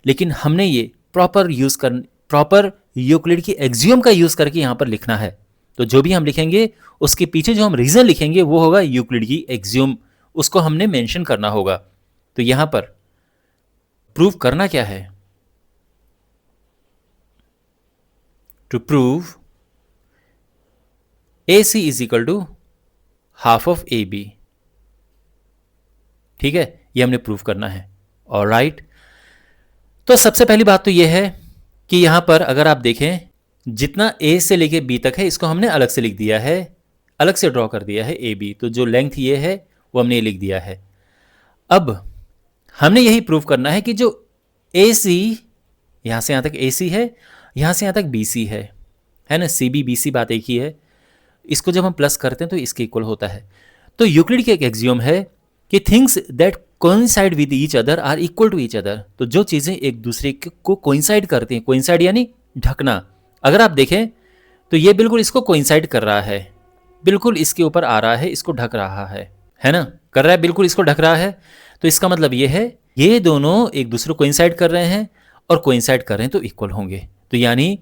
[SPEAKER 1] लेकिन हमने ये प्रॉपर यूक्लिड की एक्सियोम का यूज करके यहां पर लिखना है। तो जो भी हम लिखेंगे उसके पीछे जो हम रीजन लिखेंगे वो होगा यूक्लिड की एक्सियोम, उसको हमने मेंशन करना होगा। तो यहां पर प्रूव करना क्या है, to prove A C is equal to half of A B. ठीक है, ये हमने प्रूव करना है। ऑलराइट, तो सबसे पहली बात तो ये है कि यहां पर अगर आप देखें जितना ए से लेके बी तक है इसको हमने अलग से लिख दिया है, अलग से ड्रॉ कर दिया है ए बी, तो जो लेंथ ये है वो हमने लिख दिया है। अब हमने यही प्रूव करना है कि जो ए सी यहां से यहां तक ए सी है, यहां से यहां तक बी सी है ना, सी बी बी सी बात एक ही है। इसको जब हम प्लस करते हैं तो इसके इक्वल होता है। तो यूक्लिड की एक एक्सियोम है कि things that coincide with each other are equal to each other. तो जो चीजें एक दूसरे को कोइंसाइड करती हैं, कोइंसाइड यानी ढकना, अगर आप देखें तो ये बिल्कुल इसको कोइंसाइड कर रहा है, बिल्कुल इसके ऊपर आ रहा है, इसको ढक रहा है ना, कर रहा है, बिल्कुल इसको ढक रहा है। तो इसका मतलब ये है ये दोनों एक दूसरे को कोइंसाइड कर रहे हैं, और कोइंसाइड कर रहे हैं तो इक्वल होंगे। तो यानी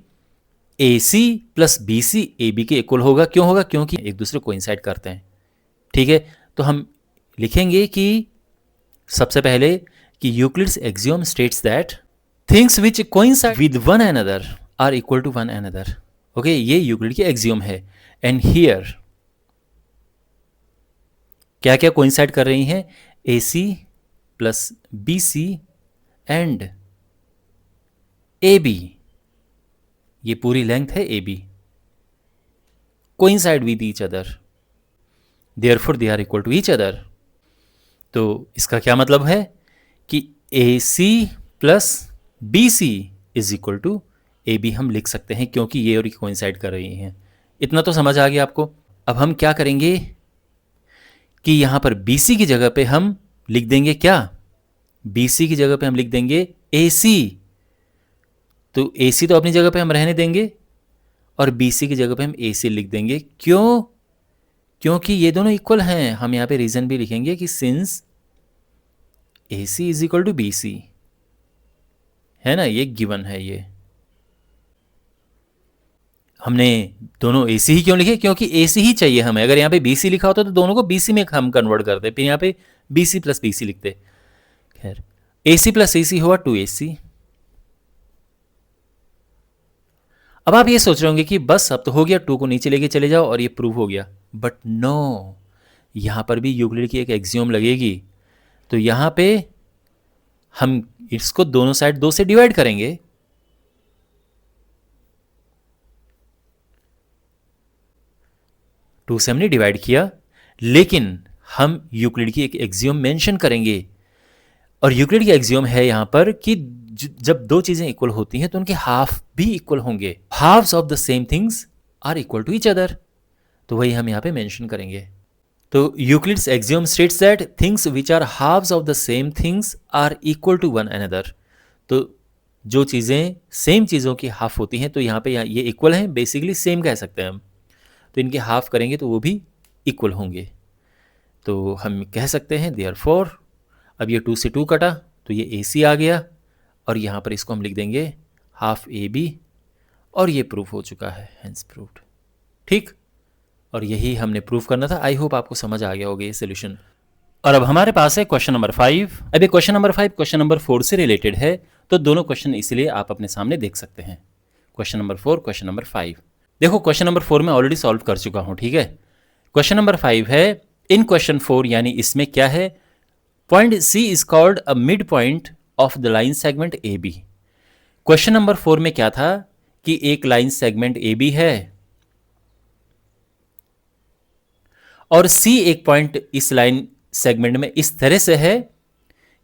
[SPEAKER 1] A C plus B C A B के इक्वल होगा। क्यों होगा? क्योंकि एक दूसरे को कोइंसाइड करते हैं। ठीक है, तो हम लिखेंगे कि सबसे पहले कि Euclid's axiom states that things which coincide with one another are equal to one another. Okay, ये यूक्लिड की एक्सियोम है। एंड हियर क्या क्या कोइंसाइड कर रही हैं? A C plus B C and A B, ये पूरी लेंथ है A B, coincide with each other, therefore they are equal to each other. तो इसका क्या मतलब है कि A C plus B C is equal to A B हम लिख सकते हैं, क्योंकि ये और ये कोइंसाइड कर रही हैं। इतना तो समझ आ गया आपको। अब हम क्या करेंगे कि यहाँ पर बी सी की जगह पे हम लिख देंगे क्या? बी सी की जगह पे हम लिख देंगे ए सी। तो ए सी तो अपनी जगह पे हम रहने देंगे और बी सी की जगह पे हम ए सी लिख देंगे। क्यों? क्योंकि ये दोनों इक्वल हैं। हम यहाँ पे रीजन भी लिखेंगे कि since A C is equal to B C, है ना, ये गिवन है। ये हमने दोनों ए सी ही क्यों लिखे? क्योंकि ए सी ही चाहिए हमें। अगर यहाँ पे बी सी लिखा होता तो दोनों को बी सी में हम कन्वर्ट करते, फिर यहाँ पे B C plus B C लिखते। खैर, ए सी प्लस ए सी हुआ 2ac। अब आप ये सोच रहे होंगे कि बस अब तो हो गया, 2 को नीचे लेके चले जाओ और ये प्रूव हो गया। बट नो, यहाँ पर भी यूक्लिड की एक एक्सियोम लगेगी। तो यहाँ पे हम इसको दोनों साइड 2 से डिवाइड करेंगे। टू से हमने डिवाइड किया, लेकिन हम यूक्लिड की एक एक्सियोम मेंशन करेंगे। और यूक्लिड की एक्सियोम है यहाँ पर कि जब दो चीजें इक्वल होती हैं तो उनके हाफ भी इक्वल होंगे। Halves of the same things are equal to each other. तो वही हम यहाँ पे मेंशन करेंगे। तो Euclid's axiom states that things which are halves of the same things are equal to one another. तो जो चीज़ें सेम चीज़ों की हाफ होती हैं, तो यहाँ पे ये इक्वल हैं, बेसिकली सेम कह सकते हैं हम। तो इनके हाफ करेंगे तो वो भी इक्वल होंगे। तो हम कह सकते हैं देयरफॉर, अब ये 2 से 2 कटा तो ये ए सी आ गया, और यहाँ पर इसको हम लिख देंगे हाफ ए बी, और ये प्रूफ हो चुका है, हेंस प्रूव्ड। ठीक, और यही हमने प्रूफ करना था। आई होप आपको समझ आ गया होगा ये सोल्यूशन। और अब हमारे पास है क्वेश्चन नंबर 5। अब ये क्वेश्चन नंबर 5 क्वेश्चन नंबर 4 से रिलेटेड है, तो दोनों क्वेश्चन इसलिए आप अपने सामने देख सकते हैं। Question number 4, question number 5। देखो, क्वेश्चन नंबर 4 में ऑलरेडी सॉल्व कर चुका हूं, ठीक है। क्वेश्चन नंबर 5 है, इन क्वेश्चन 4 यानी इसमें क्या है, point C is called a mid point of the line segment A B. Question number 4 में क्या था कि एक लाइन सेगमेंट ए बी है और सी एक पॉइंट इस लाइन सेगमेंट में इस तरह से है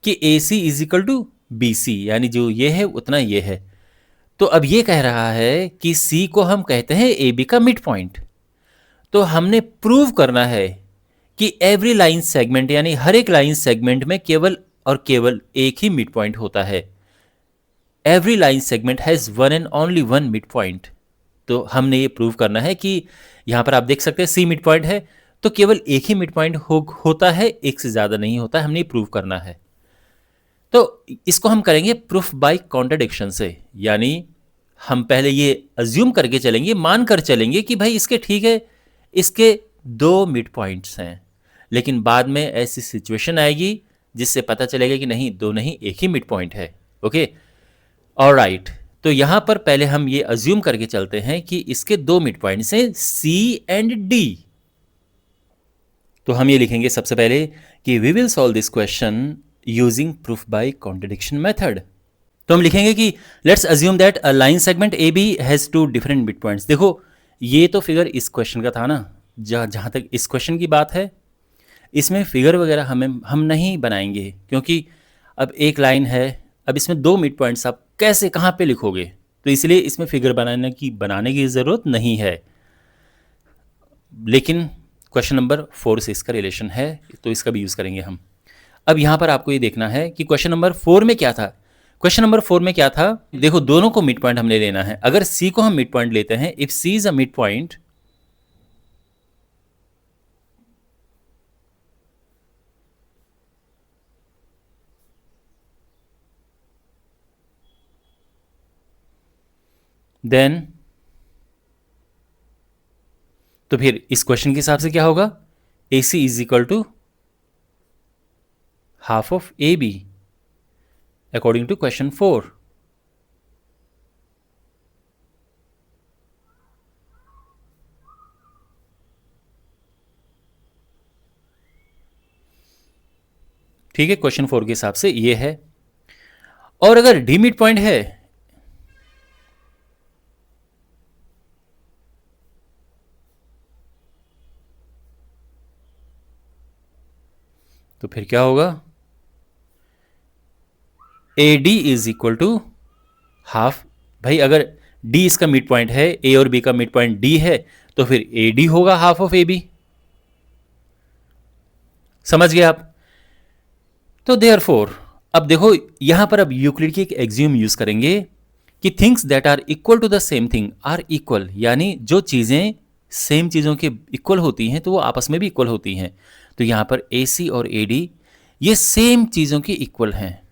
[SPEAKER 1] कि A C is equal to B C, यानी जो ये है उतना ये है। तो अब ये कह रहा है कि सी को हम कहते हैं ए बी का मिड पॉइंट। तो हमने प्रूव करना है कि एवरी लाइन सेगमेंट, यानी हर एक लाइन सेगमेंट में केवल और केवल एक ही मिड पॉइंट होता है। Every line segment has one and only one mid point. तो हमने ये प्रूव करना है कि यहां पर आप देख सकते हैं सी मिड पॉइंट है, तो केवल एक ही मिड पॉइंट होता है, एक से ज्यादा नहीं होता है। हमने ये प्रूव करना है। तो इसको हम करेंगे प्रूफ बाय कॉन्ट्रडिक्शन से, यानी हम पहले ये अज्यूम करके चलेंगे, मान कर चलेंगे कि भाई इसके ठीक है, इसके 2 मिड पॉइंट्स हैं, लेकिन बाद में ऐसी सिचुएशन आएगी जिससे पता चलेगा कि नहीं, 2 नहीं, एक ही मिड पॉइंट है। Okay, alright. तो यहां पर पहले हम ये अज्यूम करके चलते हैं कि इसके 2 मिड पॉइंट्स हैं, सी एंड डी। तो हम ये लिखेंगे सबसे पहले कि we will solve this question using proof by contradiction method. तो हम लिखेंगे कि let's assume that a line segment A B has 2 different mid points. देखो, ये तो फिगर इस क्वेश्चन का था ना, जहां तक इस क्वेश्चन की बात है, इसमें फिगर वगैरह हम नहीं बनाएंगे, क्योंकि अब एक लाइन है, अब इसमें 2 मिड पॉइंट्स आप कैसे कहाँ पे लिखोगे, तो इसलिए इसमें फिगर बनाने की ज़रूरत नहीं है। लेकिन क्वेश्चन नंबर 4 से इसका रिलेशन है, तो इसका भी यूज़ करेंगे हम। अब यहाँ पर आपको ये देखना है कि क्वेश्चन नंबर 4 में क्या था। क्वेश्चन नंबर 4 में क्या था, देखो, दोनों को मिड पॉइंट हमने लेना है। अगर सी को हम मिड पॉइंट लेते हैं, if C is a mid point, then तो फिर इस क्वेश्चन के हिसाब से क्या होगा, A C is equal to half of A B according to question 4। ठीक है, क्वेश्चन 4 के हिसाब से ये है। और अगर डी मिड पॉइंट है तो फिर क्या होगा, A D is equal to half. भाई अगर डी इसका मिड पॉइंट है, ए और बी का मिड पॉइंट डी है, तो फिर ए डी होगा हाफ ऑफ ए बी। समझ गए आप? तो देयरफॉर अब देखो यहां पर अब यूक्लिड की एक एक्सियम यूज करेंगे कि things that are equal to the same thing are equal, यानी जो चीजें सेम चीजों के इक्वल होती हैं तो वो आपस में भी इक्वल होती हैं। तो यहां पर ए सी और ए डी ये सेम चीजों की इक्वल हैं,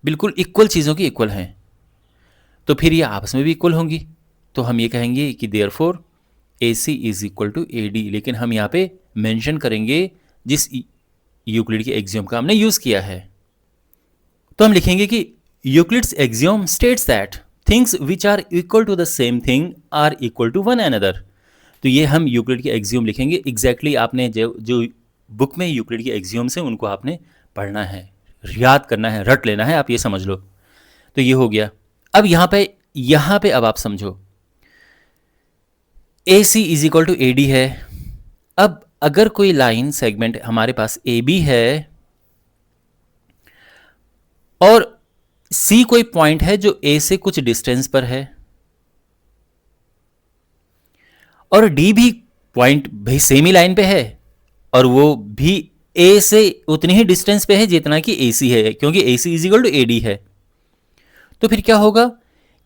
[SPEAKER 1] बिल्कुल इक्वल चीजों की इक्वल हैं, तो फिर ये आपस में भी इक्वल होंगी। तो हम ये कहेंगे कि therefore A C is equal to A D, लेकिन हम यहाँ पे मेंशन करेंगे जिस यूक्लिड के एक्सियम का हमने यूज किया है। तो हम लिखेंगे कि Euclid's axiom states that things which are equal to the same thing are equal to one another. तो ये हम यूक्लिड के एक्सियम लिखेंगे। एग्जैक्टली आपने जो बुक में यूक्लिड के एक्सियम्स हैं उनको आपने पढ़ना है, याद करना है, रट लेना है, आप ये समझ लो। तो ये हो गया। अब यहाँ पे अब आप समझो, A C is equal to A D है। अब अगर कोई लाइन सेगमेंट हमारे पास ए बी है और सी कोई पॉइंट है जो ए से कुछ डिस्टेंस पर है, और डी भी पॉइंट भाई सेम ही लाइन पे है और वो भी ए से उतनी ही डिस्टेंस पे है जितना कि ए सी है, क्योंकि A C is equal to A D है। तो फिर क्या होगा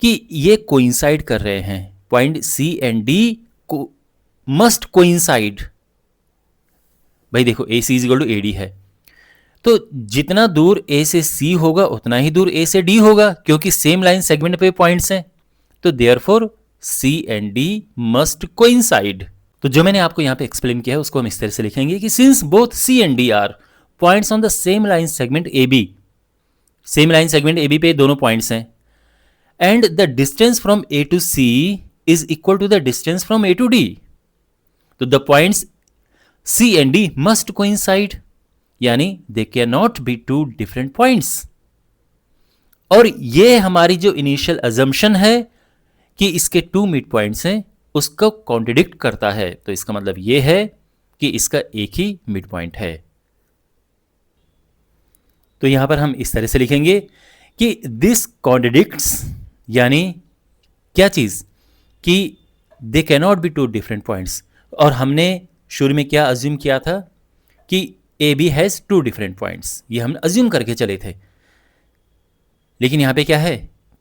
[SPEAKER 1] कि ये कोइंसाइड कर रहे हैं, पॉइंट सी एंड डी को मस्ट कोइंसाइड। भाई देखो A C is equal to A D है, तो जितना दूर ए से सी होगा उतना ही दूर ए से डी होगा, क्योंकि सेम लाइन सेगमेंट पे पॉइंट्स हैं। तो therefore C and D must coincide. तो जो मैंने आपको यहां पे एक्सप्लेन किया है उसको हम इस तरह से लिखेंगे कि since both C and D are points on the same line segment A B, same line segment A B पे दोनों पॉइंट्स हैं, and the distance from A to C is equal to the distance from A to D, तो the points C and D must coincide, यानी they can not be two different points. और ये हमारी जो इनिशियल अजम्पशन है कि इसके टू मिड पॉइंट्स हैं उसको कॉन्ट्रडिक्ट करता है। तो इसका मतलब ये है कि इसका एक ही मिड पॉइंट है। तो यहां पर हम इस तरह से लिखेंगे कि दिस कॉन्ट्रडिक्ट्स, यानी क्या चीज कि they can not be two different points. और हमने शुरू में क्या अज्यूम किया था कि A B has two different points, ये हम अज्यूम करके चले थे, लेकिन यहां पे क्या है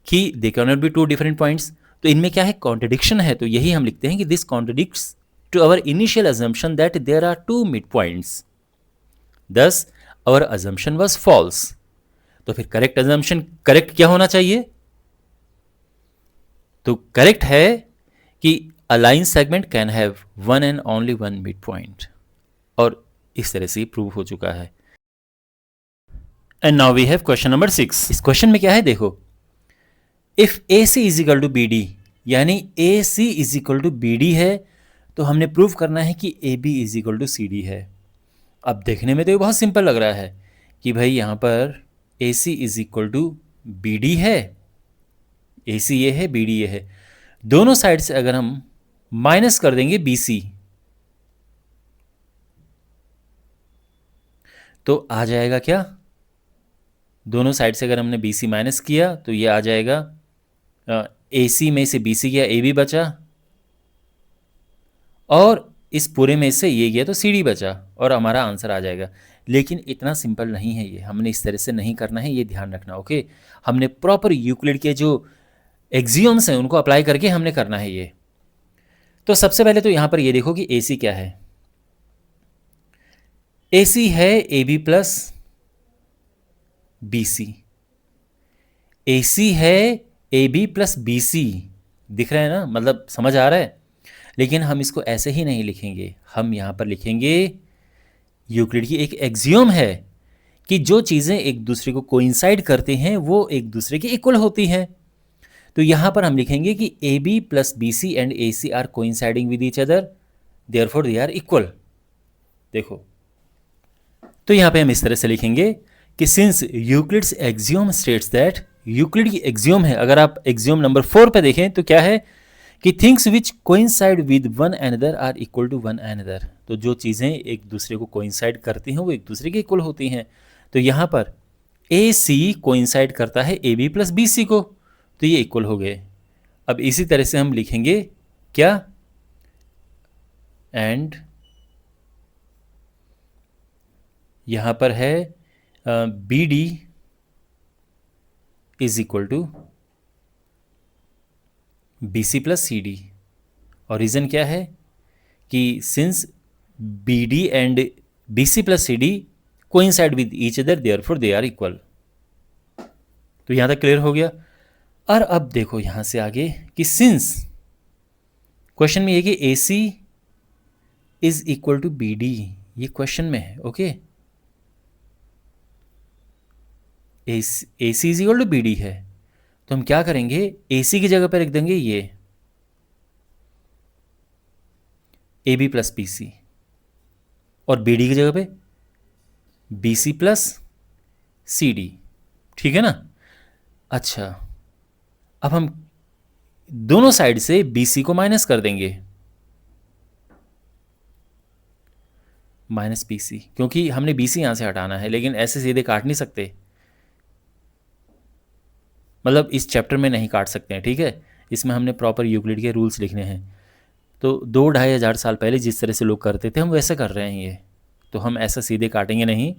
[SPEAKER 1] कि they can not be two different points. तो इनमें क्या है, कॉन्ट्रडिक्शन है। तो यही हम लिखते हैं कि this contradicts to our initial assumption that there are two mid points, thus our assumption was false. तो फिर करेक्ट अजम्पशन, करेक्ट क्या होना चाहिए? तो करेक्ट है कि a line segment can have one and only one mid point, और इस तरह से प्रूव हो चुका है। And now we have question number 6। इस क्वेश्चन में क्या है देखो, if A C is equal to B D, यानी A C is equal to B D है, तो हमने प्रूव करना है कि A B is equal to C D है। अब देखने में तो ये बहुत सिंपल लग रहा है कि भाई यहाँ पर A C is equal to B D है, ए सी ये है, बी डी ये है, दोनों साइड से अगर हम माइनस कर देंगे बी सी तो आ जाएगा क्या, दोनों साइड से अगर हमने बी सी माइनस किया तो ये आ जाएगा ए सी में से बी सी गया, ए बी बचा, और इस पूरे में से ये गया तो सी डी बचा, और हमारा आंसर आ जाएगा। लेकिन इतना सिंपल नहीं है ये, हमने इस तरह से नहीं करना है, ये ध्यान रखना। ओके, हमने प्रॉपर यूक्लिड के जो एक्सियम्स हैं उनको अप्लाई करके हमने करना है ये। तो सबसे पहले तो यहां पर ये देखो कि ए सी क्या है, ए सी है A B plus B C, A C है A B plus B C, दिख रहा है ना, मतलब समझ आ रहा है। लेकिन हम इसको ऐसे ही नहीं लिखेंगे, हम यहाँ पर लिखेंगे यूक्लिड की एक एक्सियम है कि जो चीज़ें एक दूसरे को कोइंसाइड करती हैं वो एक दूसरे की इक्वल होती हैं। तो यहाँ पर हम लिखेंगे कि A B plus B C and A C are coinciding with each other, therefore they are equal. देखो तो यहाँ पे हम इस तरह से लिखेंगे कि since Euclid's axiom states that, Euclid की एक्सियोम है, अगर आप एक्सियोम नंबर 4 पे देखें तो क्या है कि things which coincide with one another are equal to one another. तो जो चीज़ें एक दूसरे को कोइंसाइड करती हैं वो एक दूसरे के इक्वल होती हैं। तो यहाँ पर ए सी कोइंसाइड करता है A B plus B C को, तो ये इक्वल हो गए। अब इसी तरह से हम लिखेंगे क्या, एंड यहाँ पर है B D is equal to B C plus C D. और रीज़न क्या है कि since B D and B C plus C D coincide with each other therefore they are equal. तो यहाँ तक क्लियर हो गया। और अब देखो यहाँ से आगे कि सिंस क्वेश्चन में ये कि A C is equal to B D, ये क्वेश्चन में है। Okay, A C is equal to B D है, तो हम क्या करेंगे, ए सी की जगह पर रख देंगे ये A B plus B C, और बी डी की जगह पे B C plus C D. ठीक है ना। अच्छा, अब हम दोनों साइड से बी सी को माइनस कर देंगे, माइनस बी सी, क्योंकि हमने बी सी यहां से हटाना है, लेकिन ऐसे सीधे काट नहीं सकते, मतलब इस चैप्टर में नहीं काट सकते हैं। ठीक है, इसमें हमने प्रॉपर यूक्लिड के रूल्स लिखने हैं। तो 2-2,500 साल पहले जिस तरह से लोग करते थे हम वैसे कर रहे हैं ये, तो हम ऐसा सीधे काटेंगे नहीं।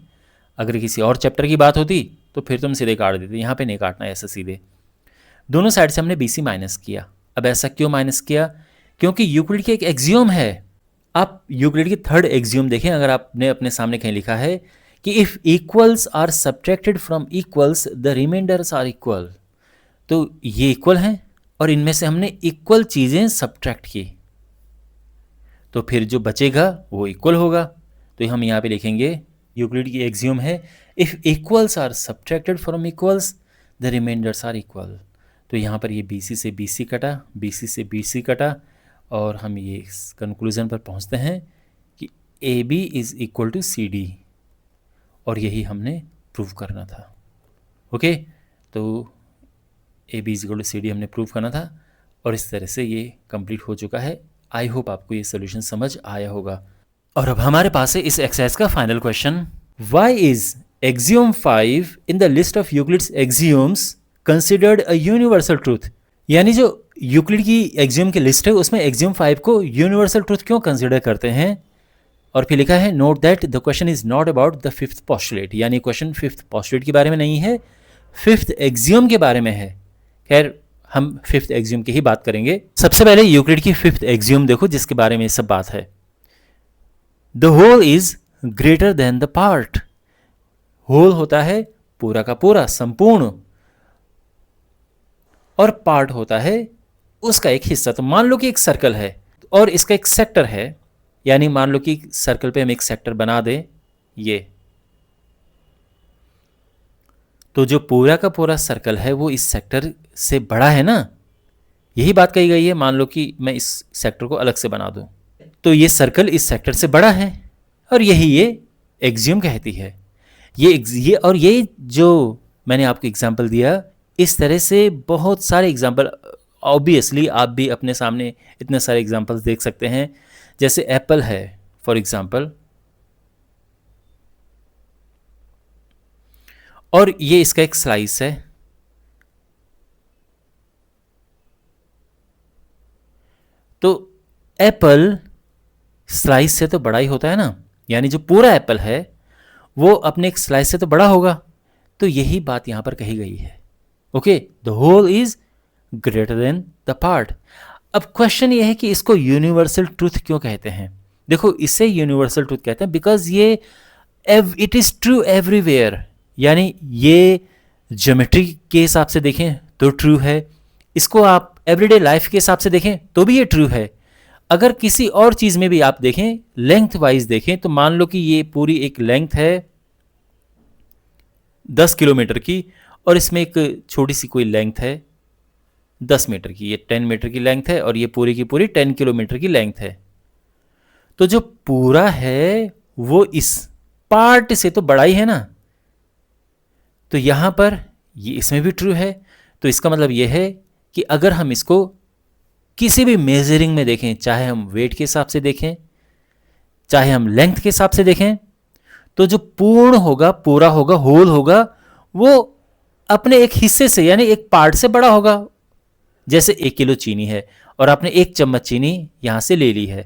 [SPEAKER 1] अगर किसी और चैप्टर की बात होती तो फिर तुम सीधे काट देते, यहाँ पे नहीं काटना ऐसा सीधे। दोनों साइड से हमने बी सी माइनस किया। अब ऐसा क्यों माइनस किया, क्योंकि यूक्लिड की एक एक्सियोम है। आप यूक्लिड की थर्ड एक्सियोम देखें, अगर आपने अपने सामने कहीं लिखा है कि if equals are subtracted from equals the remainders are equal, तो ये इक्वल हैं और इनमें से हमने इक्वल चीज़ें सब्ट्रैक्ट की, तो फिर जो बचेगा वो इक्वल होगा। तो हम यहाँ पे लिखेंगे यूक्लिड की एक्सियोम है if equals are subtracted from equals the remainders are equal. तो यहाँ पर ये बी सी से बी सी कटा, बी सी से बी सी कटा, और हम ये कंक्लूजन पर पहुँचते हैं कि A B is equal to C D, और यही हमने प्रूव करना था। ओके, तो A B is equal to C D हमने प्रूव करना था, और इस तरह से ये कंप्लीट हो चुका है। आई होप आपको ये सोल्यूशन समझ आया होगा। और अब हमारे पास है इस एक्सरसाइज का final question, why is axiom 5 in the list of Euclid's axioms considered a universal truth. यानी जो यूक्लिड की एक्सियोम की लिस्ट है उसमें एक्सियोम 5 को यूनिवर्सल ट्रूथ क्यों कंसिडर करते हैं। और फिर लिखा है note that the question is not about the fifth postulate, यानी क्वेश्चन फिफ्थ पोस्टुलेट के बारे में नहीं है, फिफ्थ एक्सियोम के बारे में है। खैर, हम फिफ्थ एक्सियोम की ही बात करेंगे। सबसे पहले यूक्लिड की फिफ्थ एक्सियोम देखो जिसके बारे में सब बात है, the whole is greater than the part. Whole होता है पूरा का पूरा, संपूर्ण, और पार्ट होता है उसका एक हिस्सा। तो मान लो कि एक सर्कल है और इसका एक सेक्टर है, यानी मान लो कि सर्कल पे हम एक सेक्टर बना दें ये, तो जो पूरा का पूरा सर्कल है वो इस सेक्टर से बड़ा है ना, यही बात कही गई है। मान लो कि मैं इस सेक्टर को अलग से बना दूं, तो ये सर्कल इस सेक्टर से बड़ा है, और यही ये एक्सियोम कहती है। ये जो मैंने आपको एग्जांपल दिया, इस तरह से बहुत सारे एग्जांपल, ऑब्वियसली आप भी अपने सामने इतने सारे एग्जांपल्स देख सकते हैं। जैसे एप्पल है फॉर एग्जांपल, और ये इसका एक स्लाइस है, तो एप्पल स्लाइस से तो बड़ा ही होता है ना, यानी जो पूरा एप्पल है वो अपने एक स्लाइस से तो बड़ा होगा। तो यही बात यहां पर कही गई है। Okay, the whole is greater than the part. अब क्वेश्चन ये है कि इसको यूनिवर्सल ट्रूथ क्यों कहते हैं। देखो, इसे यूनिवर्सल ट्रूथ कहते हैं बिकॉज ये इट इज ट्रू एवरीवेयर, यानी ये ज्योमेट्री के हिसाब से देखें तो ट्रू है, इसको आप एवरीडे लाइफ के हिसाब से देखें तो भी ये ट्रू है। अगर किसी और चीज़ में भी आप देखें, लेंथ वाइज देखें, तो मान लो कि ये पूरी एक लेंथ है 10 किलोमीटर की, और इसमें एक छोटी सी कोई लेंथ है 10 मीटर की, ये 10 मीटर की लेंथ है, और ये पूरी की पूरी 10 किलोमीटर की लेंथ है। तो जो पूरा है वो इस पार्ट से तो बड़ा ही है ना। तो यहाँ पर ये इसमें भी ट्रू है। तो इसका मतलब ये है कि अगर हम इसको किसी भी मेजरिंग में देखें, चाहे हम वेट के हिसाब से देखें, चाहे हम लेंथ के हिसाब से देखें, तो जो पूर्ण होगा, पूरा होगा, होल होगा, वो अपने एक हिस्से से यानी एक पार्ट से बड़ा होगा। जैसे 1 किलो चीनी है और आपने 1 चम्मच चीनी यहाँ से ले ली है,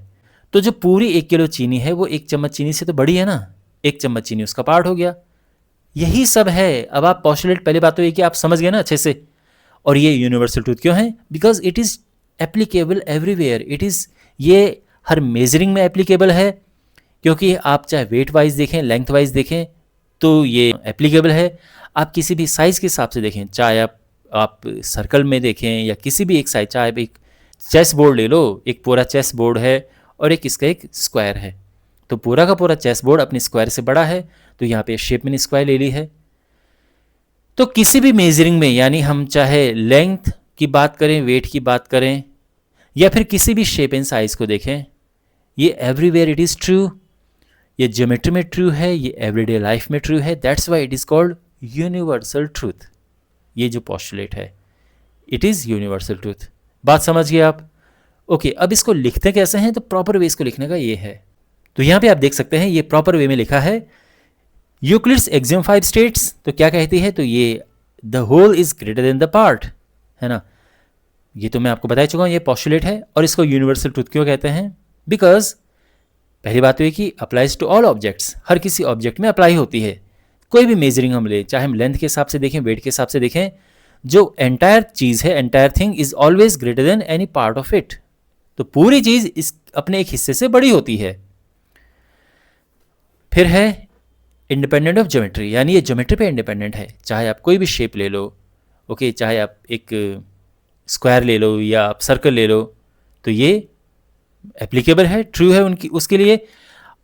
[SPEAKER 1] तो जो पूरी 1 किलो चीनी है वो 1 चम्मच चीनी से तो बड़ी है ना। 1 चम्मच चीनी उसका पार्ट हो गया। यही सब है। अब आप पॉस्टुलेट, पहली बात तो ये कि आप समझ गए ना अच्छे से। और ये यूनिवर्सल ट्रूथ क्यों है? Because it is applicable everywhere. It is, ये हर मेजरिंग में एप्लीकेबल है, क्योंकि आप चाहे वेट वाइज देखें, लेंथ वाइज देखें, तो ये एप्लीकेबल है। आप किसी भी साइज़ के हिसाब से देखें, चाहे आप सर्कल में देखें या किसी भी एक साइज, चाहे एक चेस बोर्ड ले लो, एक पूरा चेस बोर्ड है और एक इसका एक स्क्वायर है, तो पूरा का पूरा चेस बोर्ड अपने स्क्वायर से बड़ा है, तो यहाँ पे शेप मैंने स्क्वायर ले ली है। तो किसी भी मेजरिंग में, यानी हम चाहे लेंथ की बात करें, वेट की बात करें, या फिर किसी भी शेप एंड साइज को देखें, ये एवरीवेयर इट इज़ ट्रू। ये ज्योमेट्री में ट्रू है, ये एवरीडे लाइफ में ट्रू है। That's why it is called universal truth. ये जो पॉस्टुलेट है, इट इज़ यूनिवर्सल ट्रूथ। बात समझ गए आप? ओके, अब इसको लिखते कैसे हैं? तो प्रॉपर वे इसको लिखने का ये है। तो यहाँ पे आप देख सकते हैं ये प्रॉपर वे में लिखा है। यूक्लिड्स एक्सियम 5 स्टेट्स तो क्या कहती है? तो ये the whole is greater than the part, है ना। ये तो मैं आपको बता चुका हूँ, ये पॉस्टुलेट है। और इसको यूनिवर्सल ट्रूथ क्यों कहते हैं? बिकॉज पहली बात तो ये कि अप्लाइज टू ऑल ऑब्जेक्ट्स, हर किसी ऑब्जेक्ट में अप्लाई होती है। कोई भी मेजरिंग हम ले, चाहे हम लेंथ के हिसाब से देखें, वेट के हिसाब से देखें, जो एंटायर चीज़ है, entire thing is always greater than any part of it. तो पूरी चीज़ इस अपने एक हिस्से से बड़ी होती है। फिर है इंडिपेंडेंट ऑफ ज्योमेट्री, यानी ये ज्योमेट्री पे इंडिपेंडेंट है। चाहे आप कोई भी शेप ले लो, ओके, चाहे आप एक स्क्वायर ले लो या आप सर्कल ले लो, तो ये एप्लीकेबल है, ट्रू है उनकी उसके लिए।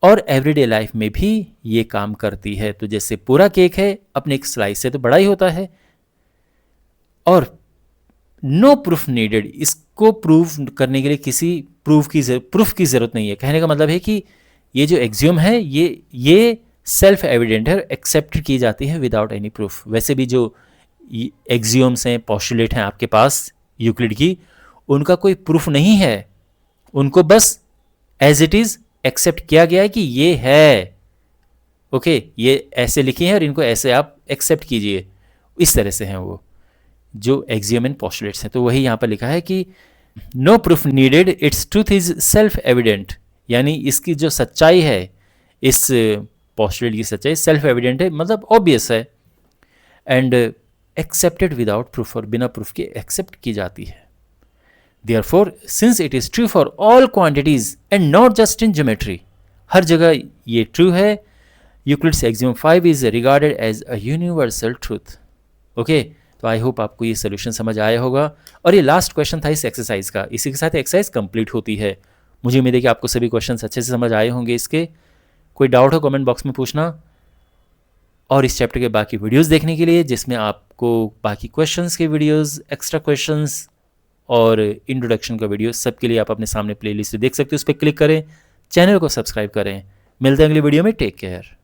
[SPEAKER 1] और एवरीडे लाइफ में भी ये काम करती है। तो जैसे पूरा केक है, अपने एक स्लाइस से तो बड़ा ही होता है। और नो प्रूफ नीडेड, इसको प्रूफ करने के लिए किसी प्रूफ की ज़रूरत नहीं है। कहने का मतलब है कि ये जो एक्सियम है, ये सेल्फ एविडेंट है, एक्सेप्ट की जाती है विदाउट एनी प्रूफ। वैसे भी जो एक्सियम्स हैं, पॉस्टुलेट हैं आपके पास यूक्लिड की, उनका कोई प्रूफ नहीं है, उनको बस एज इट इज़ एक्सेप्ट किया गया है कि ये है। ओके, ये ऐसे लिखे हैं और इनको ऐसे आप एक्सेप्ट कीजिए, इस तरह से हैं वो जो एक्सियम एंड पॉस्टुलेट्स हैं। तो वही यहाँ पर लिखा है कि no proof needed, its truth is self evident, यानी इसकी जो सच्चाई है, इस पॉस्टुलेट की सच्चाई सेल्फ एविडेंट है, मतलब ऑब्वियस है, एंड एक्सेप्टेड विदाउट प्रूफ, और बिना प्रूफ के एक्सेप्ट की जाती है। Therefore, since it is true for all quantities and not just in geometry, हर जगह ये ट्रू है, Euclid's axiom 5 is regarded as a universal truth. Okay, तो आई होप आपको ये सोल्यूशन समझ आया होगा। और ये लास्ट क्वेश्चन था इस एक्सरसाइज का, इसी के साथ एक्सरसाइज कंप्लीट होती है। मुझे उम्मीद है कि आपको सभी क्वेश्चन अच्छे से समझ आए होंगे इसके। कोई डाउट हो कमेंट बॉक्स में पूछना। और इस चैप्टर के बाकी वीडियोज़ देखने के लिए, जिसमें आपको बाकी क्वेश्चंस के वीडियोज़, एक्स्ट्रा क्वेश्चंस और इंट्रोडक्शन का वीडियो, सबके लिए आप अपने सामने प्लेलिस्ट देख सकते हो। उस पर क्लिक करें, चैनल को सब्सक्राइब करें। मिलते हैं अगली वीडियो में। Take care.